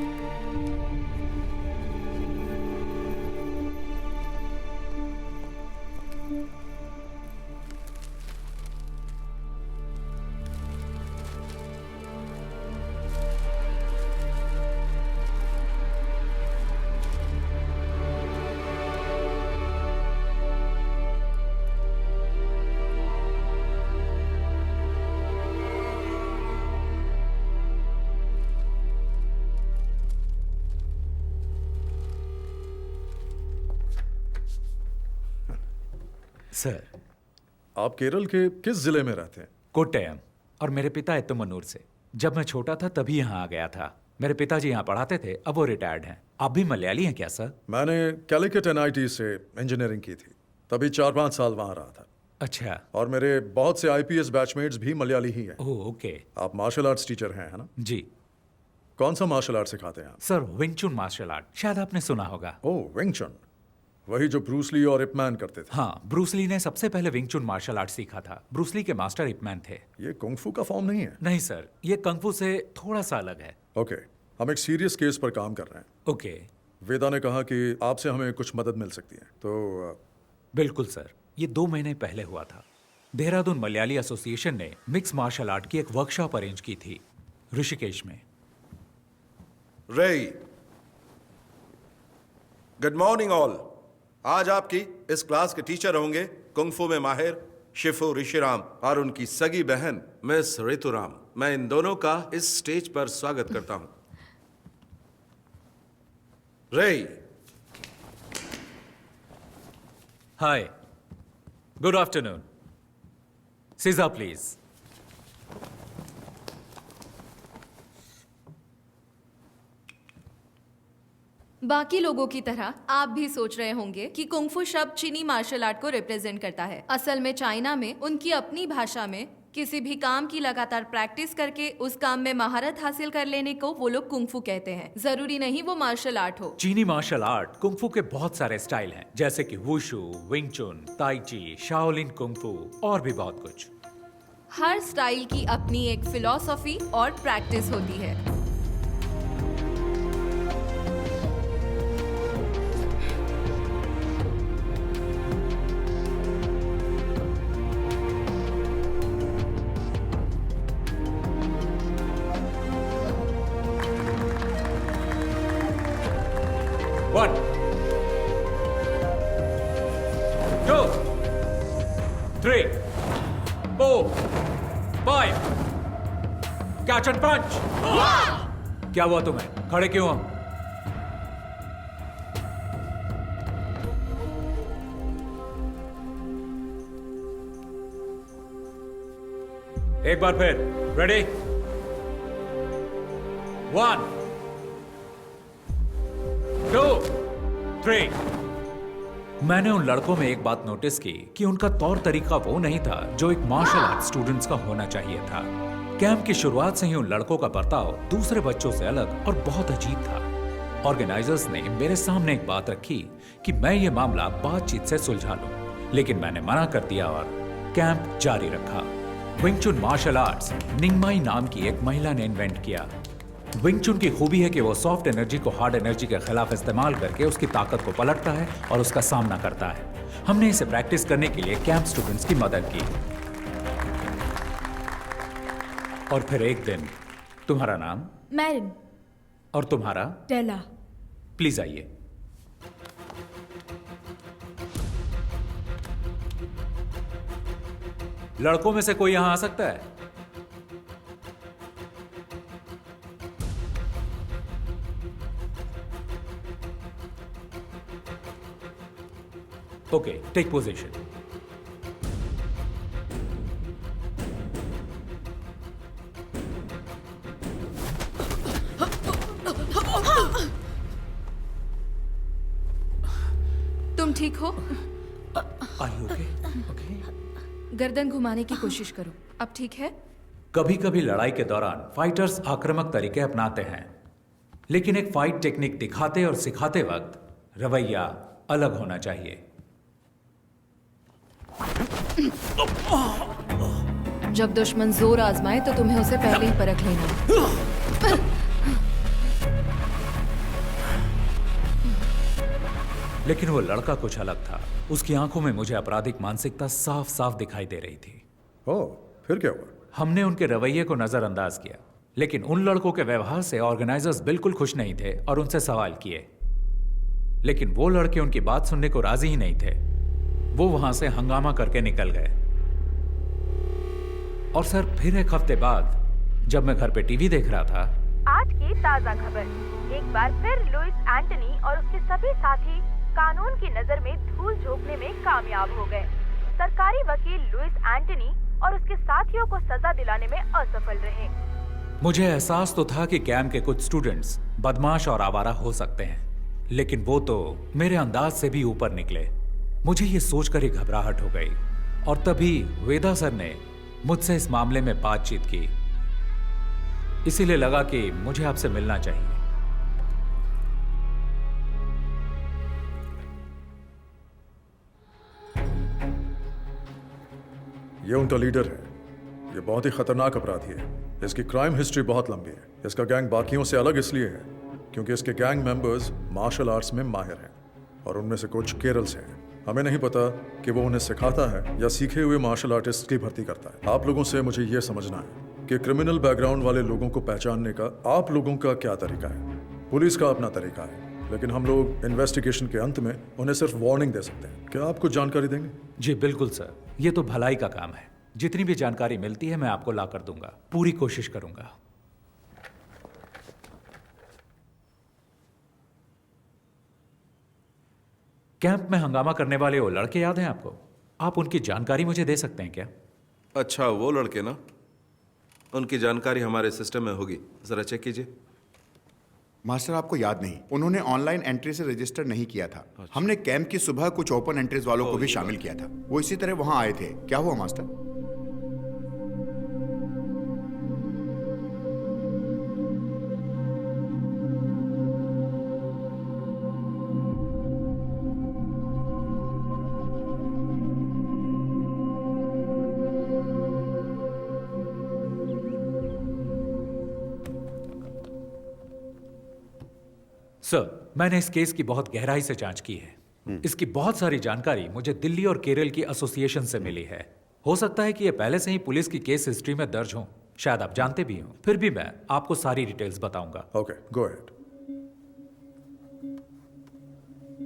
सर, आप केरल के किस जिले में रहते हैं? कोट्टयम। और मेरे पिता एत्तमनूर से। जब मैं छोटा था तभी यहाँ आ गया था। मेरे पिताजी यहाँ पढ़ाते थे, अब वो रिटायर्ड हैं। आप भी मलयाली हैं क्या सर? मैंने कैलिकट NIT से इंजीनियरिंग की थी, तभी 4-5 साल वहाँ रहा था। अच्छा। और मेरे बहुत से IPS बैचमेट्स भी मलयाली ही हैं। Oh okay. आप मार्शल आर्ट्स टीचर हैं, है ना? जी। कौन सा मार्शल आर्ट सिखाते हैं आप? सर विंग चुन मार्शल आर्ट, शायद आपने सुना होगा। ओह विंग चुन, वही जो ब्रूस ली और इपमैन करते थे। हाँ, ब्रूस ली ने सबसे पहले विंग चुन मार्शल आर्ट सीखा था। ब्रूस ली के मास्टर इपमैन थे। ये कुंग-फू का फॉर्म नहीं है? नहीं सर, ये कंग-फू से थोड़ा सा अलग है। ओके, हम एक सीरियस केस पर काम कर रहे हैं। ओके। वेदा ने कहा कि आपसे हमें कुछ मदद मिल सकती है, तो बिल्कुल सर, ये 2 महीने पहले हुआ था। देहरादून मलयाली एसोसिएशन ने मिक्स मार्शल आर्ट की एक वर्कशॉप अरेंज की थी ऋषिकेश में। रे, गुड मॉर्निंग ऑल। आज आपकी इस क्लास के टीचर होंगे कुंग-फू में माहिर शिफू ऋषिराम और उनकी सगी बहन मिस ऋतुराम। मैं इन दोनों का इस स्टेज पर स्वागत करता हूं। रे। हाय, गुड आफ्टरनून। सीजा प्लीज। बाकी लोगों की तरह आप भी सोच रहे होंगे कि कुंग-फू शब्द चीनी मार्शल आर्ट को रिप्रेजेंट करता है। असल में चाइना में उनकी अपनी भाषा में किसी भी काम की लगातार प्रैक्टिस करके उस काम में महारत हासिल कर लेने को वो लोग कुंग-फू कहते हैं। जरूरी नहीं वो मार्शल आर्ट हो। चीनी मार्शल आर्ट कुंग-फू के बहुत सारे स्टाइल हैं, जैसे कि वुशु, विंग चुन, ताई ची, शाओलिन कुंग-फू और भी बहुत कुछ। हर स्टाइल की अपनी एक फिलॉसफी और प्रैक्टिस होती है। Catch and punch. क्या हुआ तुम्हें? खड़े क्यों हो? एक बार फिर। रेडी? 1 2 3। मैंने उन लड़कों में एक बात नोटिस की कि उनका तौर तरीका वो नहीं था जो एक मार्शल आर्ट स्टूडेंट्स का होना चाहिए था। कैंप की शुरुआत से ही उन लड़कों का बर्ताव दूसरे बच्चों से अलग और बहुत अजीब था। ऑर्गेनाइजर्स ने मेरे सामने एक बात रखी कि मैं ये मामला बातचीत से सुलझा लूं, लेकिन मैंने मना कर दिया और कैंप जारी रखा। विंग चुन मार्शल आर्ट्स निंगमाई नाम की एक महिला ने इन्वेंट किया। विंग चुन की खूबी है कि वो सॉफ्ट एनर्जी को हार्ड एनर्जी के खिलाफ इस्तेमाल करके उसकी ताकत को पलटता है और उसका सामना करता है। हमने इसे प्रैक्टिस करने के लिए कैंप स्टूडेंट्स की मदद की। और फिर एक दिन, तुम्हारा नाम? मैरिन। और तुम्हारा? टेला। प्लीज आइए। लड़कों में से कोई यहां आ सकता है? Okay, take position. तुम ठीक हो? ओके। गर्दन घुमाने की कोशिश करो। अब ठीक है? कभी कभी लड़ाई के दौरान फाइटर्स आक्रामक तरीके अपनाते हैं, लेकिन एक फाइट टेक्निक दिखाते और सिखाते वक्त रवैया अलग होना चाहिए। जब दुश्मन जोर आजमाए तो तुम्हें उसे पहले ही परख लेना। लेकिन वो लड़का कुछ अलग था। उसकी आंखों में मुझे आपराधिक मानसिकता साफ साफ दिखाई दे रही थी। ओह, फिर क्या हुआ? हमने उनके रवैये को नजरअंदाज किया, लेकिन उन लड़कों के व्यवहार से ऑर्गेनाइजर्स बिल्कुल खुश नहीं थे और उनसे सवाल किए, लेकिन वो लड़के उनकी बात सुनने को राजी ही नहीं थे। वो वहां से हंगामा करके निकल गए। और सर, फिर एक हफ्ते बाद जब मैं घर पे टीवी देख रहा था, आज की ताजा खबर, एक बार फिर लुइस एंटनी और उसके सभी साथी कानून की नजर में धूल झोंकने में कामयाब हो गए। सरकारी वकील लुइस एंटनी और उसके साथियों को सजा दिलाने में असफल रहे। मुझे एहसास तो था कि कैंप के कुछ स्टूडेंट्स बदमाश और आवारा हो सकते हैं, लेकिन वो तो मेरे अंदाज से भी ऊपर निकले। मुझे ये सोचकर ही घबराहट हो गई और तभी वेदा सर ने मुझसे इस मामले में बातचीत की। इसीलिए लगा कि मुझे आपसे मिलना चाहिए। ये उनका लीडर है। ये बहुत ही खतरनाक अपराधी है। इसकी क्राइम हिस्ट्री बहुत लंबी है। इसका गैंग बाकियों से अलग इसलिए है क्योंकि इसके गैंग मेंबर्स मार्शल आर्ट्स में माहिर हैं और उनमें से कुछ केरल से हैं। हमें नहीं पता कि वो उन्हें सिखाता है या सीखे हुए मार्शल आर्टिस्ट की भर्ती करता है। आप लोगों से मुझे ये समझना है कि क्रिमिनल बैकग्राउंड वाले लोगों को पहचानने का आप लोगों का क्या तरीका है। पुलिस का अपना तरीका है, लेकिन हम लोग इन्वेस्टिगेशन के अंत में उन्हें सिर्फ वार्निंग दे सकते हैं। क्या आप कुछ जानकारी देंगे? जी बिल्कुल सर, ये तो भलाई का काम है। जितनी भी जानकारी मिलती है मैं आपको ला कर दूंगा। पूरी कोशिश करूंगा। कैंप में हंगामा करने वाले वो लड़के याद हैं आपको? आप उनकी जानकारी मुझे दे सकते हैं क्या? अच्छा, वो लड़के ना, उनकी जानकारी हमारे सिस्टम में होगी, जरा चेक कीजिए। मास्टर, आपको याद नहीं, उन्होंने ऑनलाइन एंट्री से रजिस्टर नहीं किया था। हमने कैंप की सुबह कुछ ओपन एंट्रीज वालों को भी शामिल किया था। वो इसी तरह वहां आए थे। क्या हुआ मास्टर? सर, मैंने इस केस की बहुत गहराई से जांच की है। इसकी बहुत सारी जानकारी मुझे दिल्ली और केरल की एसोसिएशन से मिली है। हो सकता है कि ये पहले से ही पुलिस की केस हिस्ट्री में दर्ज हो, शायद आप जानते भी हो। फिर भी मैं आपको सारी डिटेल्स बताऊंगा। Okay, go ahead.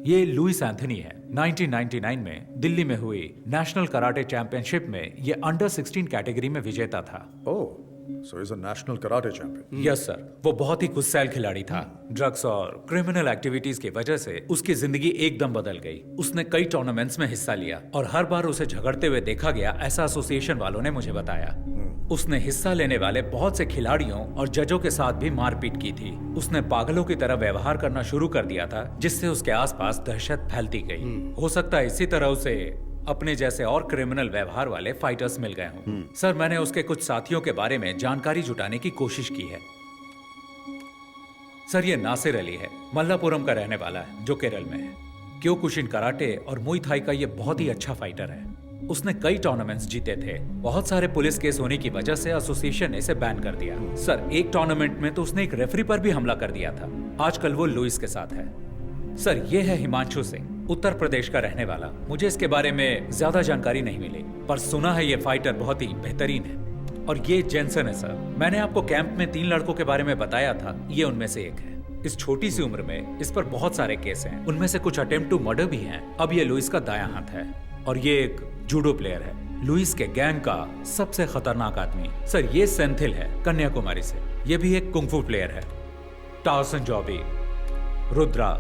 ये लुइस एंथनी है। 1999 में दिल्ली में हुई नेशनल कराटे चैंपियनशिप में ये अंडर 16 कैटेगरी में विजेता था। ओह, So he's a national karate champion. Yes sir, वो बहुत ही गुस्सैल खिलाड़ी था। ड्रग्स और क्रिमिनल एक्टिविटीज की वजह से उसकी जिंदगी एकदम बदल गई। उसने कई टूर्नामेंट्स में हिस्सा लिया और हर बार उसे झगड़ते हुए देखा गया, ऐसा एसोसिएशन वालों ने मुझे बताया। उसने हिस्सा लेने वाले बहुत से खिलाड़ियों और जजों के साथ भी मारपीट की थी। उसने पागलों की तरह व्यवहार करना शुरू कर दिया था, जिससे उसके आसपास दहशत फैलती गई। हो सकता है इसी तरह उसे अपने जैसे और क्रिमिनल व्यवहार वाले फाइटर्स मिल गए हों। सर, मैंने उसके कुछ साथियों के बारे में जानकारी जुटाने की कोशिश की है। सर, ये नासिर अली है, मल्लापुरम का रहने वाला है, जो केरल में है। क्योकुशिन कराटे और मुई थाई का ये बहुत ही अच्छा फाइटर है। उसने कई टूर्नामेंट्स जीते थे। बहुत सारे पुलिस केस होने की वजह से एसोसिएशन ने इसे बैन कर दिया। सर, एक टूर्नामेंट में तो उसने एक रेफरी पर भी हमला कर दिया था। आजकल वो लुइस के साथ है। सर, ये है हिमांशु सिंह, उत्तर प्रदेश का रहने वाला। मुझे इसके बारे में ज्यादा जानकारी नहीं मिली, पर सुना है ये फाइटर बहुत ही बेहतरीन है। और ये जेंसन है सर। मैंने आपको कैंप में 3 लड़कों के बारे में बताया था, ये उनमें से एक है। इस छोटी सी उम्र में इस पर बहुत सारे केस हैं, उनमें से कुछ अटेम्प्ट टू मर्डर भी हैं। अब ये लुइस का दायां हाथ है और ये एक जूडो प्लेयर है। लुइस के गैंग का सबसे खतरनाक आदमी सर ये सेंथिल है, कन्याकुमारी से। ये भी एक कुंफू प्लेयर है। टाउसन जॉबी, रुद्रा।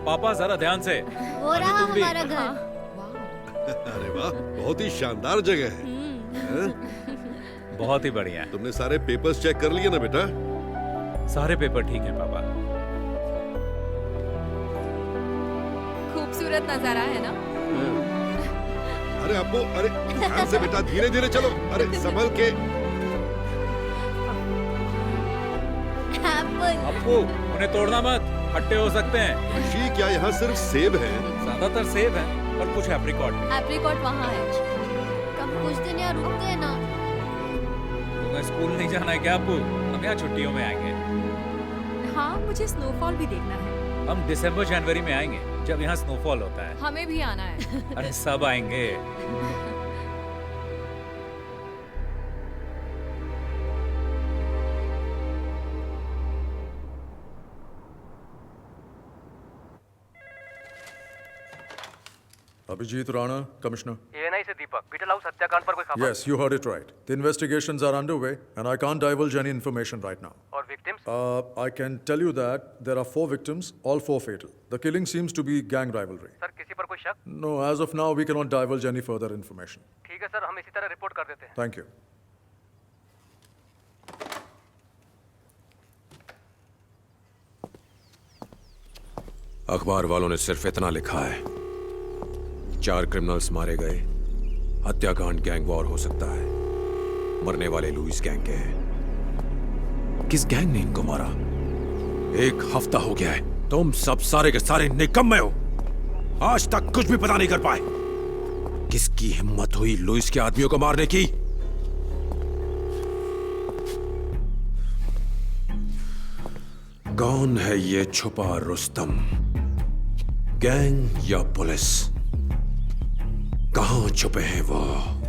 पापा जरा ध्यान से। वो रहा हमारा घर। अरे वाह, बहुत ही शानदार जगह है। बहुत ही बढ़िया। तुमने सारे पेपर्स चेक कर लिए ना बेटा? सारे पेपर ठीक है पापा। खूबसूरत नजारा है ना? अरे अप्पू, अरे ध्यान से बेटा, धीरे धीरे चलो। अरे संभल के। अप्पू, उन्हें तोड़ना मत, खट्टे हो सकते हैं। ऋषि, क्या यहाँ सिर्फ सेब है? ज्यादातर सेब है और कुछ एप्रिकॉट। एप्रिकॉट वहाँ है। कम कुछ दिन यहाँ रुकते हैं ना। तुम्हें स्कूल नहीं जाना है क्या अप्पू? हम यहाँ छुट्टियों में आएंगे। हाँ, मुझे स्नोफॉल भी देखना है। हम दिसंबर जनवरी में आएंगे, जब यहाँ स्नोफॉल होता है। हमें भी आना है। अरे सब आएंगे। Abhijit Rana, Commissioner. ANI से दीपक, बीटल हाउस हत्याकांड पर कोई खबर? Yes, you heard it right. The investigations are underway, and I can't divulge any information right now. और victims? I can tell you that there are 4 victims, all 4 fatal. The killing seems to be gang rivalry. Sir, किसी पर कोई शक? No, as of now, we cannot divulge any further information. ठीक है sir, हम इसी तरह रिपोर्ट कर देते हैं। Thank you. अखबार वालों ने सिर्फ इतना लिखा है, 4 क्रिमिनल्स मारे गए, हत्याकांड गैंग वॉर हो सकता है, मरने वाले लुइस गैंग के हैं। किस गैंग ने इनको मारा? 1 हफ्ता हो गया है, तुम सब सारे के सारे निकम्मे हो, आज तक कुछ भी पता नहीं कर पाए। किसकी हिम्मत हुई लुइस के आदमियों को मारने की? कौन है ये छुपा रुस्तम? गैंग या पुलिस? कहाँ छुपे हैं वो?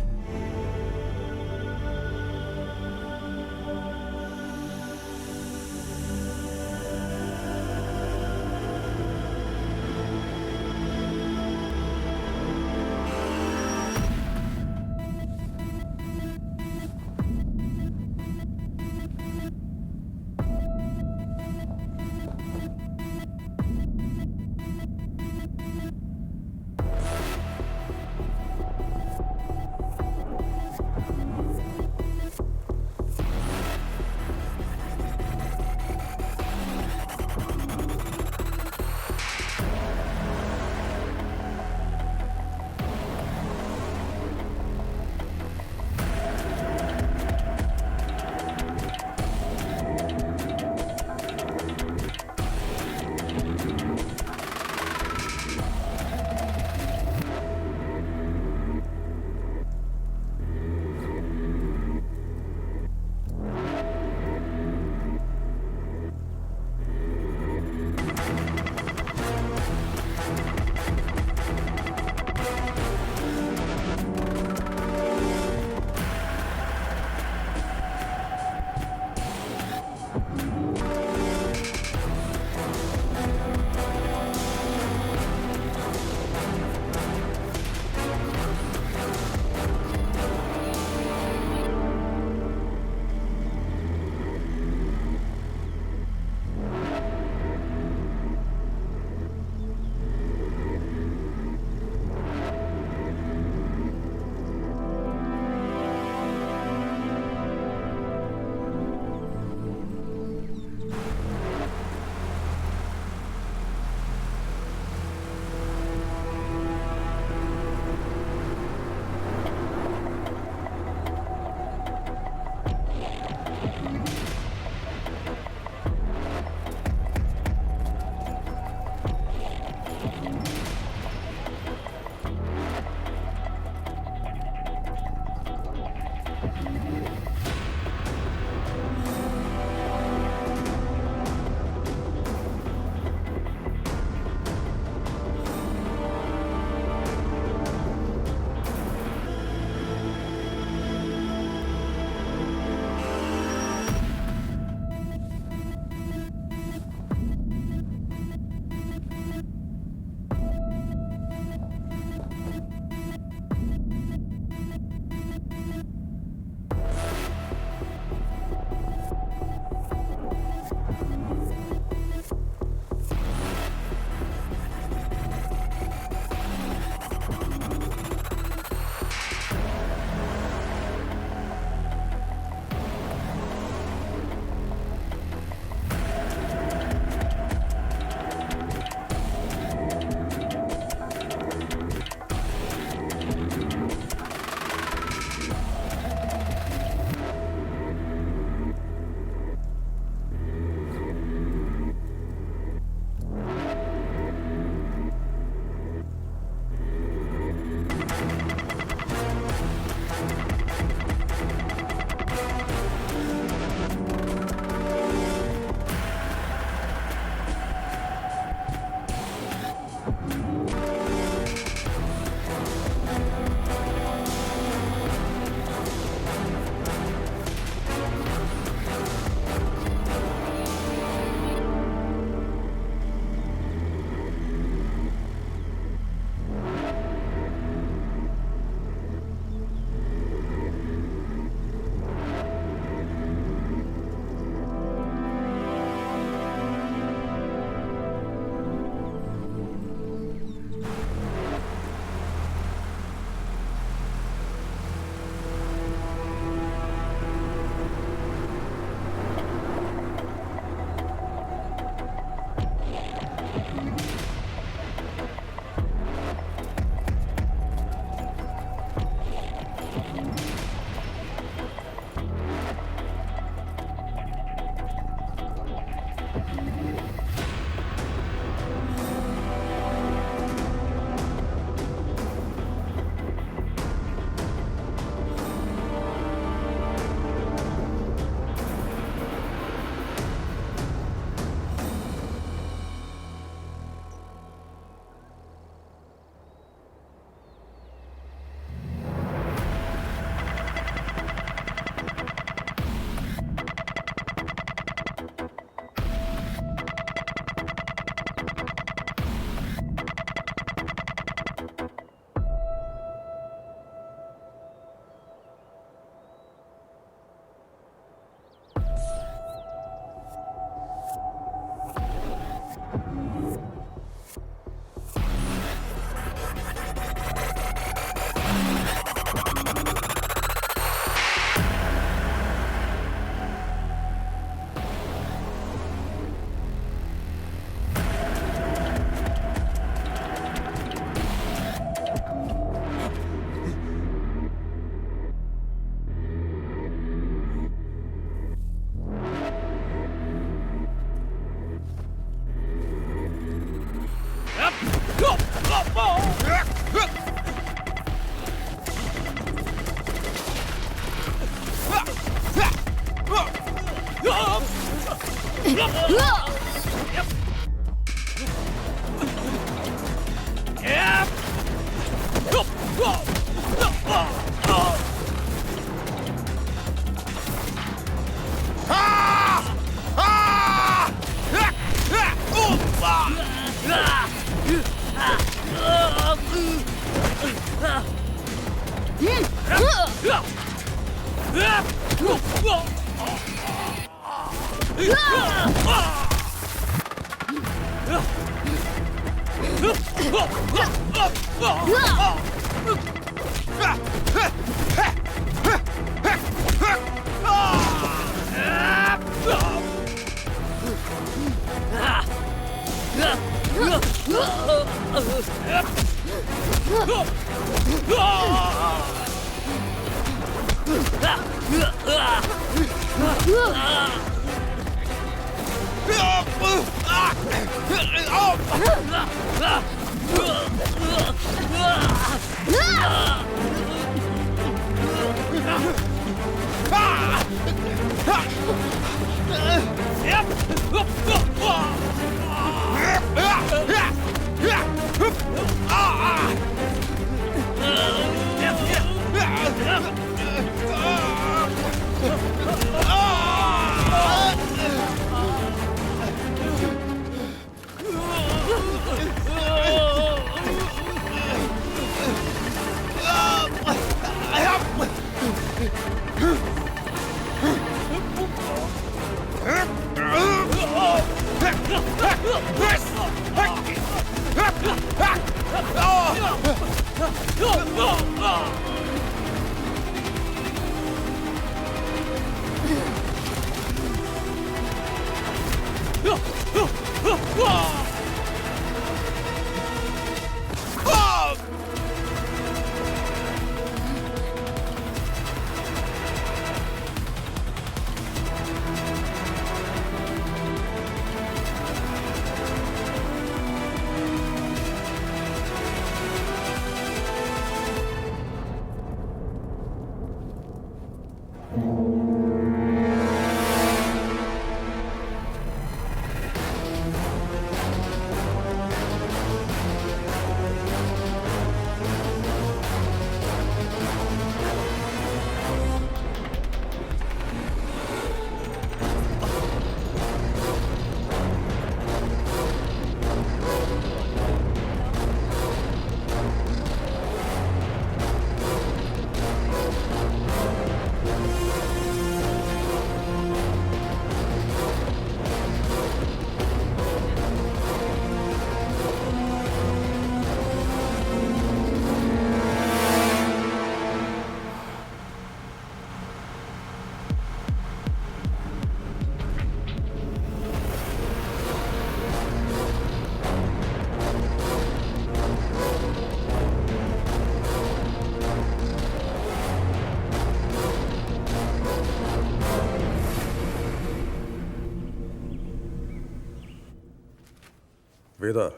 Vedar,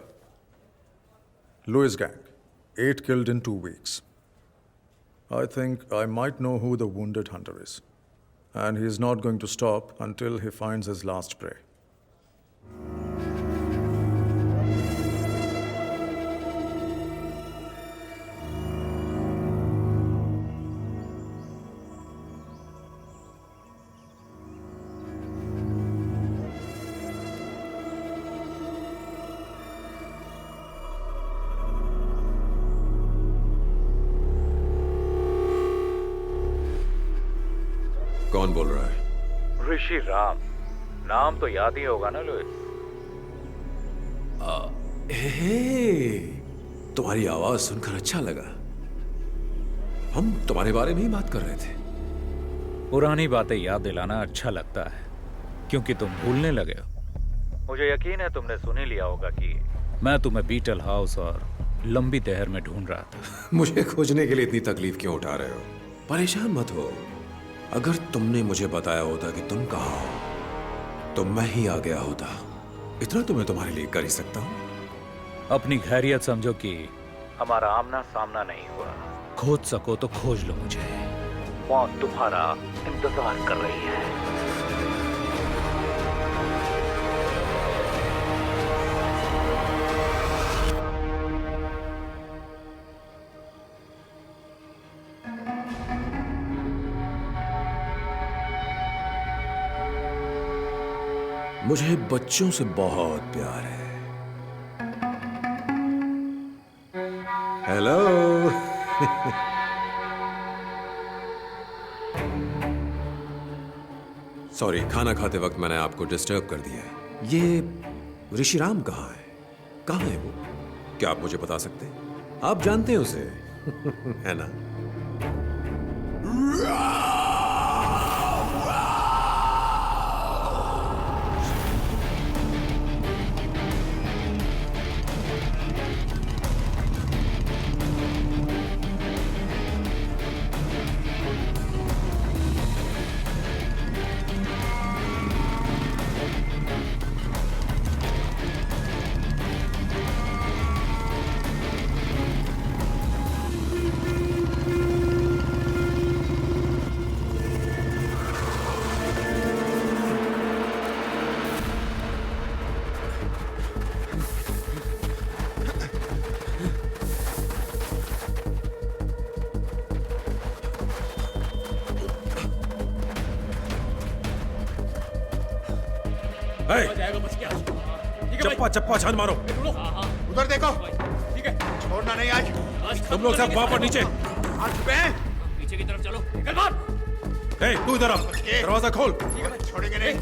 Lewis gang, 8 killed in 2 weeks. I think I might know who the wounded hunter is. And he is not going to stop until he finds his last prey. कौन बोल रहा है? ऋषि राम। नाम तो याद ही होगा ना लुइस? तुम्हारी आवाज सुनकर अच्छा लगा। हम तुम्हारे बारे में ही बात कर रहे थे। पुरानी बातें याद दिलाना अच्छा लगता है, क्योंकि तुम भूलने लगे हो। मुझे यकीन है तुमने सुन ही लिया होगा कि मैं तुम्हें बीटल हाउस और लंबी देहर में ढूंढ रहा था। मुझे खोजने के लिए इतनी तकलीफ क्यों उठा रहे हो? परेशान मत हो। अगर तुमने मुझे बताया होता कि तुम कहाँ हो, तो मैं ही आ गया होता। इतना तो मैं तुम्हारे लिए कर ही सकता हूँ। अपनी खैरियत समझो कि हमारा आमना सामना नहीं हुआ। खोज सको तो खोज लो मुझे। मौत तुम्हारा इंतजार कर रही है। मुझे बच्चों से बहुत प्यार है। हेलो। सॉरी, खाना खाते वक्त मैंने आपको डिस्टर्ब कर दिया। ये ऋषिराम कहाँ है? कहाँ है वो? क्या आप मुझे बता सकते हैं? आप जानते हैं उसे है ना? चप्पा चप्पा छान मारो। उधर देखो। ठीक है, छोड़ना नहीं आज। तुम लोग सब वहां पर नीचे। पीछे की तरफ चलो। निकल बाहर। ए, तू इधर आ। दरवाजा खोल। छोड़ेंगे नहीं।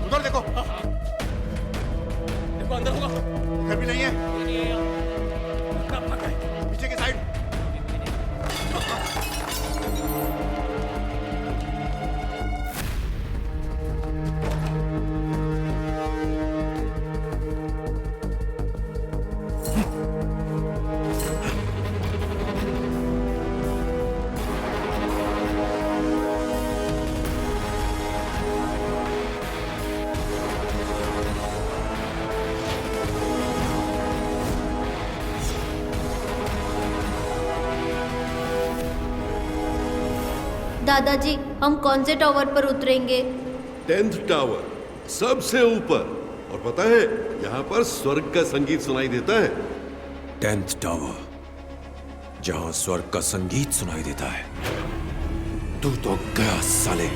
उधर देखो। देखो अंदर होगा। इधर भी नहीं है। पीछे की साइड। दादाजी, हम कौन से टावर पर उतरेंगे? 10th टावर, सबसे ऊपर। और पता है, यहाँ पर स्वर्ग का संगीत सुनाई देता है। 10th टावर, जहां स्वर्ग का संगीत सुनाई देता है। तू तो गया साले।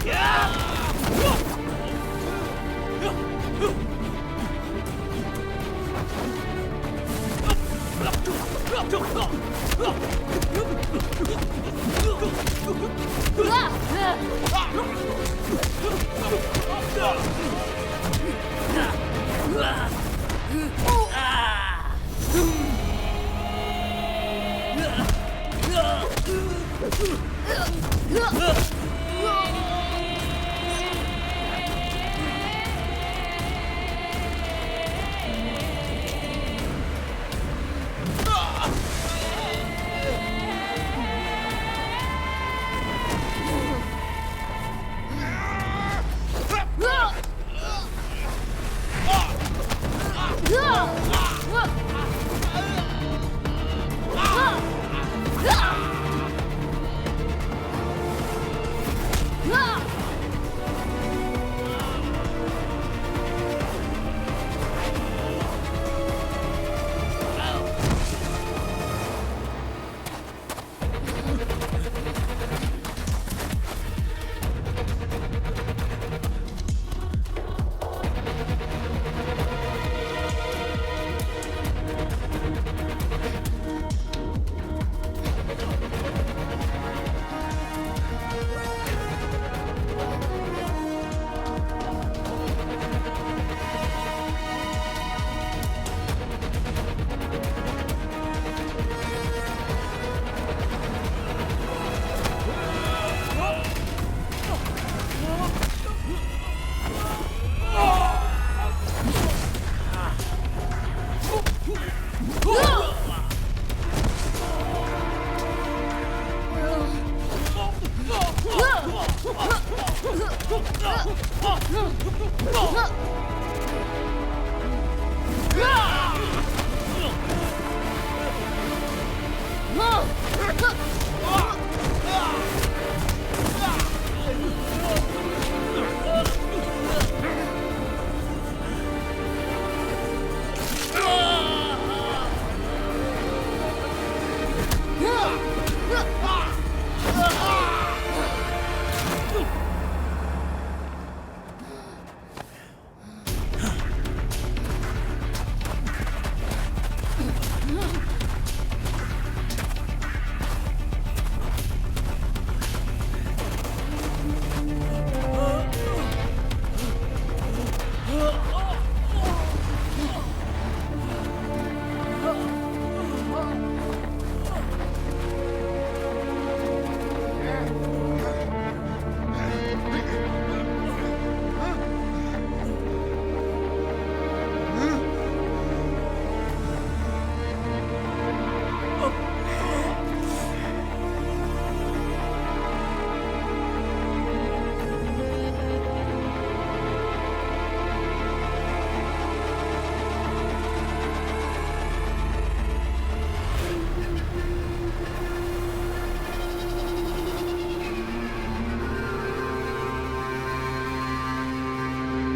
Yeah!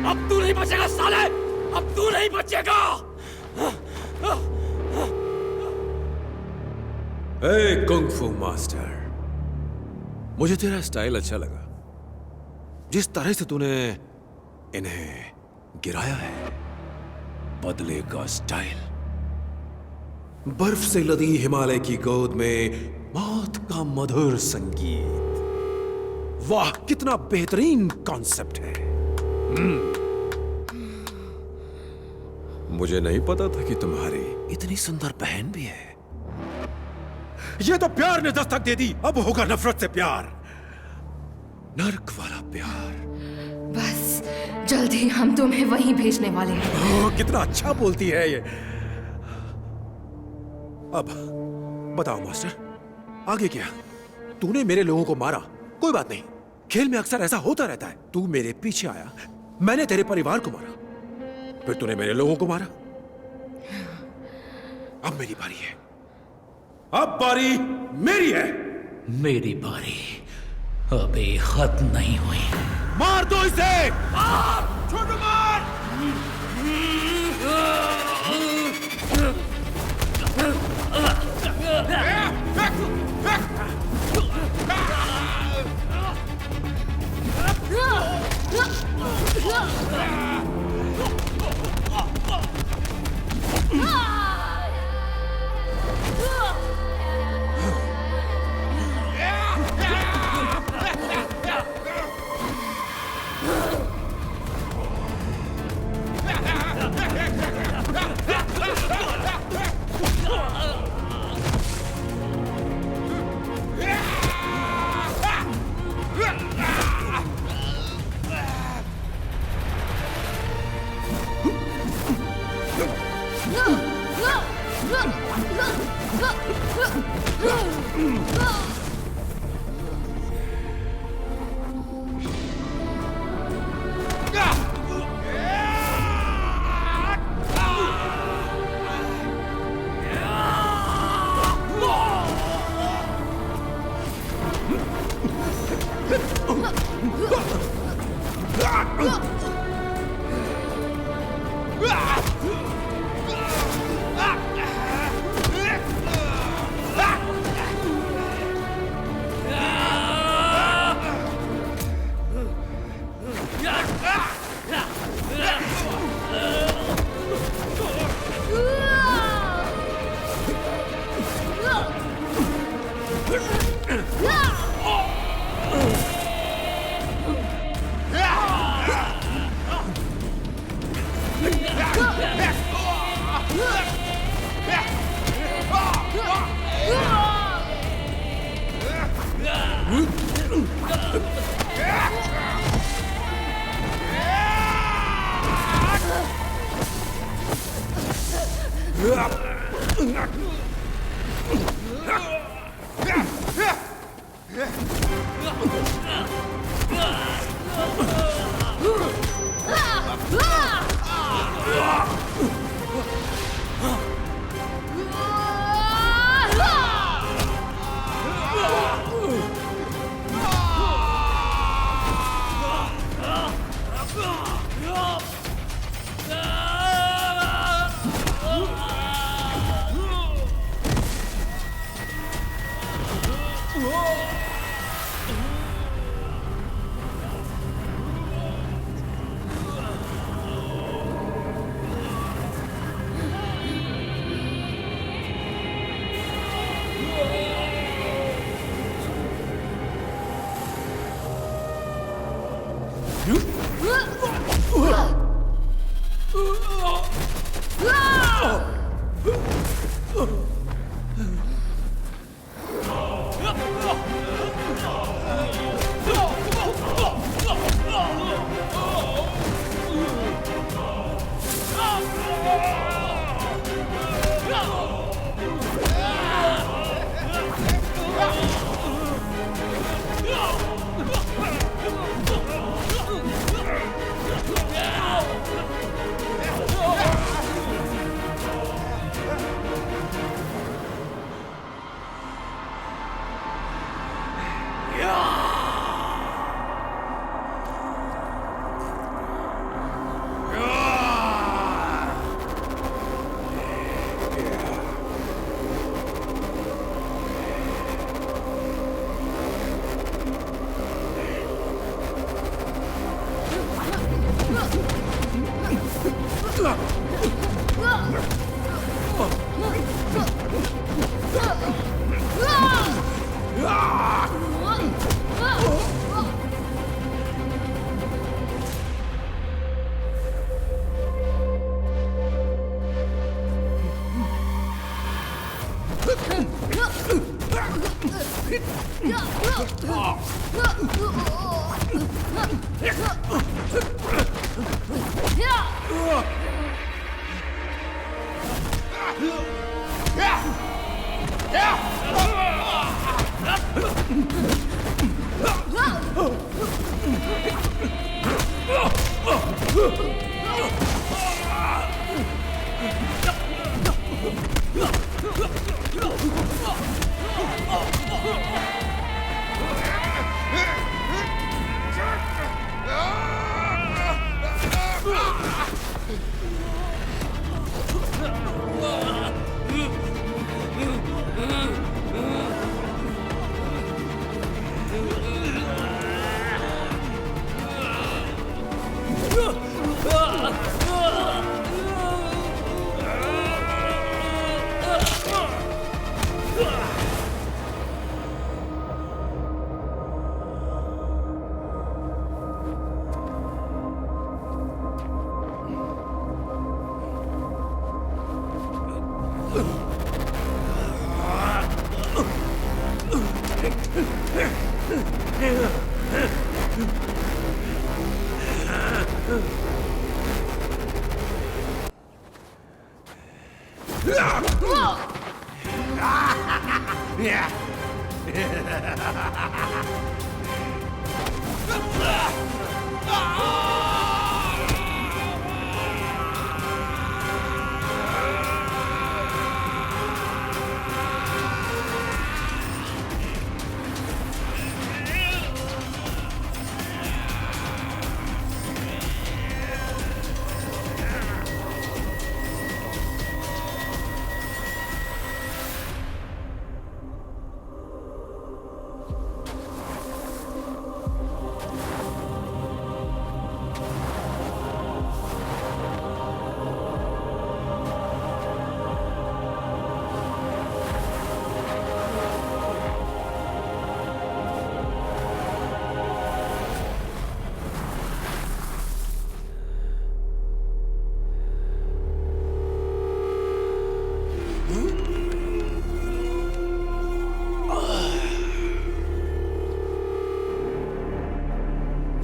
अब तू नहीं बचेगा साले, अब तू नहीं बचेगा। ए कुंग-फू मास्टर, मुझे तेरा स्टाइल अच्छा लगा। जिस तरह से तूने इन्हें गिराया है, बदले का स्टाइल। बर्फ से लदी हिमालय की गोद में मौत का मधुर संगीत। वाह, कितना बेहतरीन कॉन्सेप्ट है। मुझे नहीं पता था कि तुम्हारी इतनी सुंदर बहन भी है। ये तो प्यार ने दस्तक दे दी, अब होगा नफरत से प्यार। नर्क वाला प्यार। बस जल्द ही हम तुम्हें वहीं भेजने वाले हैं। कितना अच्छा बोलती है ये। अब बताओ मास्टर, आगे क्या? तूने मेरे लोगों को मारा, कोई बात नहीं, खेल में अक्सर ऐसा होता रहता है। तू मेरे पीछे आया, मैंने तेरे परिवार को मारा, फिर तूने मेरे लोगों को मारा। अब मेरी बारी है, अब बारी मेरी है। मेरी बारी अभी खत्म नहीं हुई। मार दो इसे, मार, छोटू मार।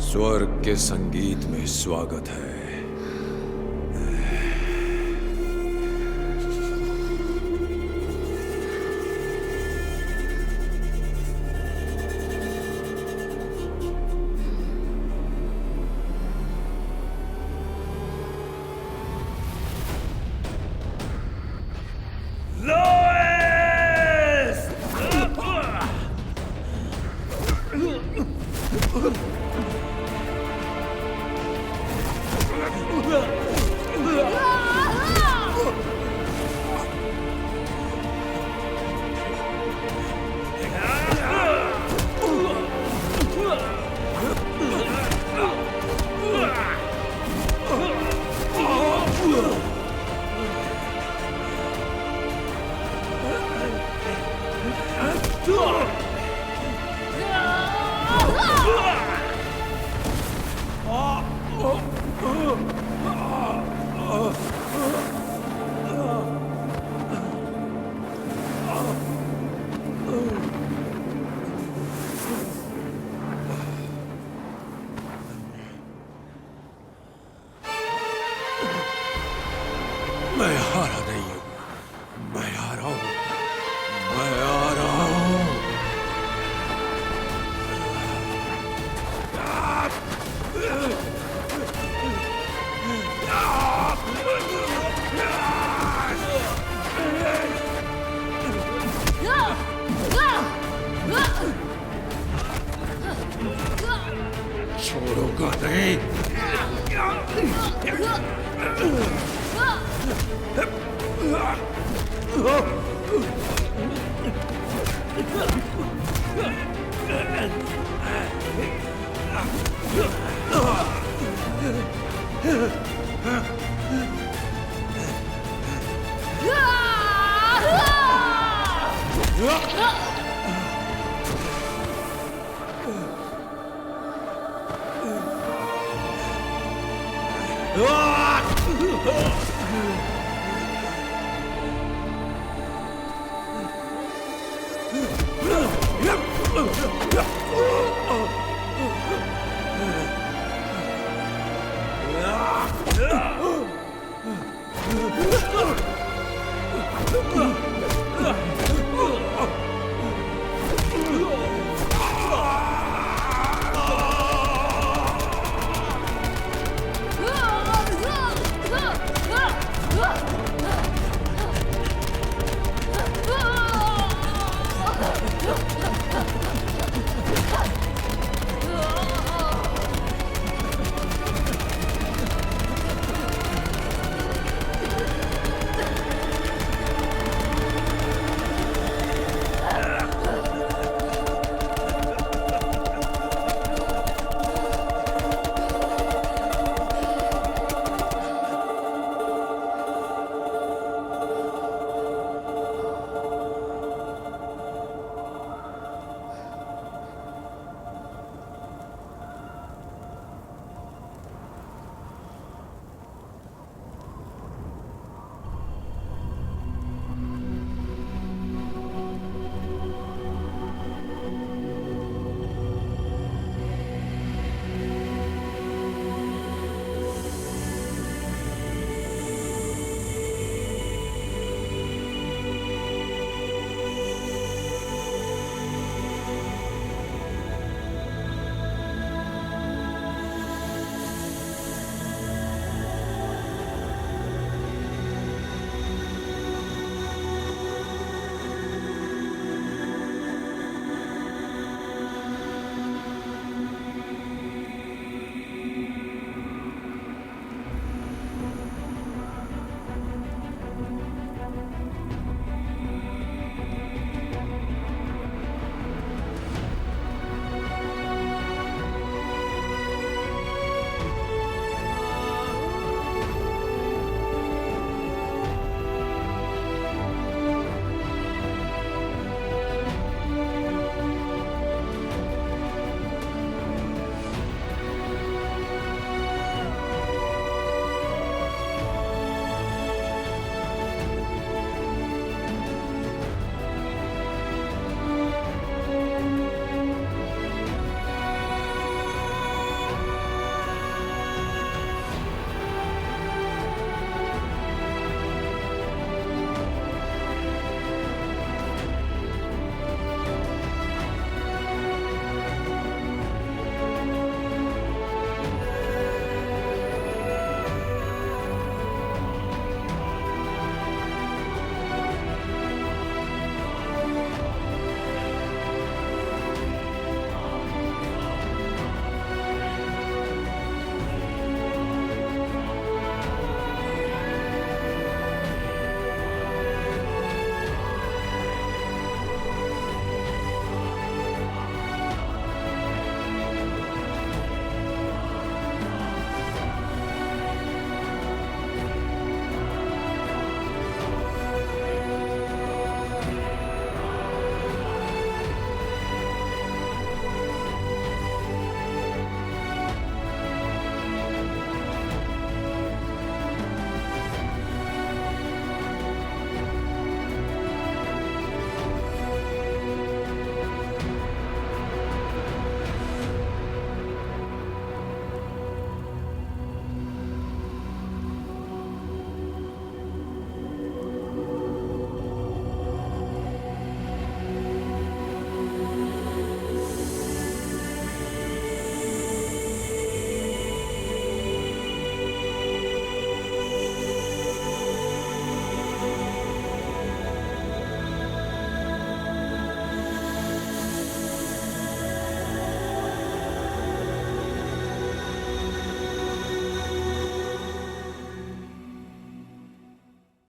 स्वर्ग के संगीत में स्वागत है। मैं हारा नहीं हूं, मैं आ रहा हूं, मैं आ रहा हूं। छोड़ूंगा नहीं।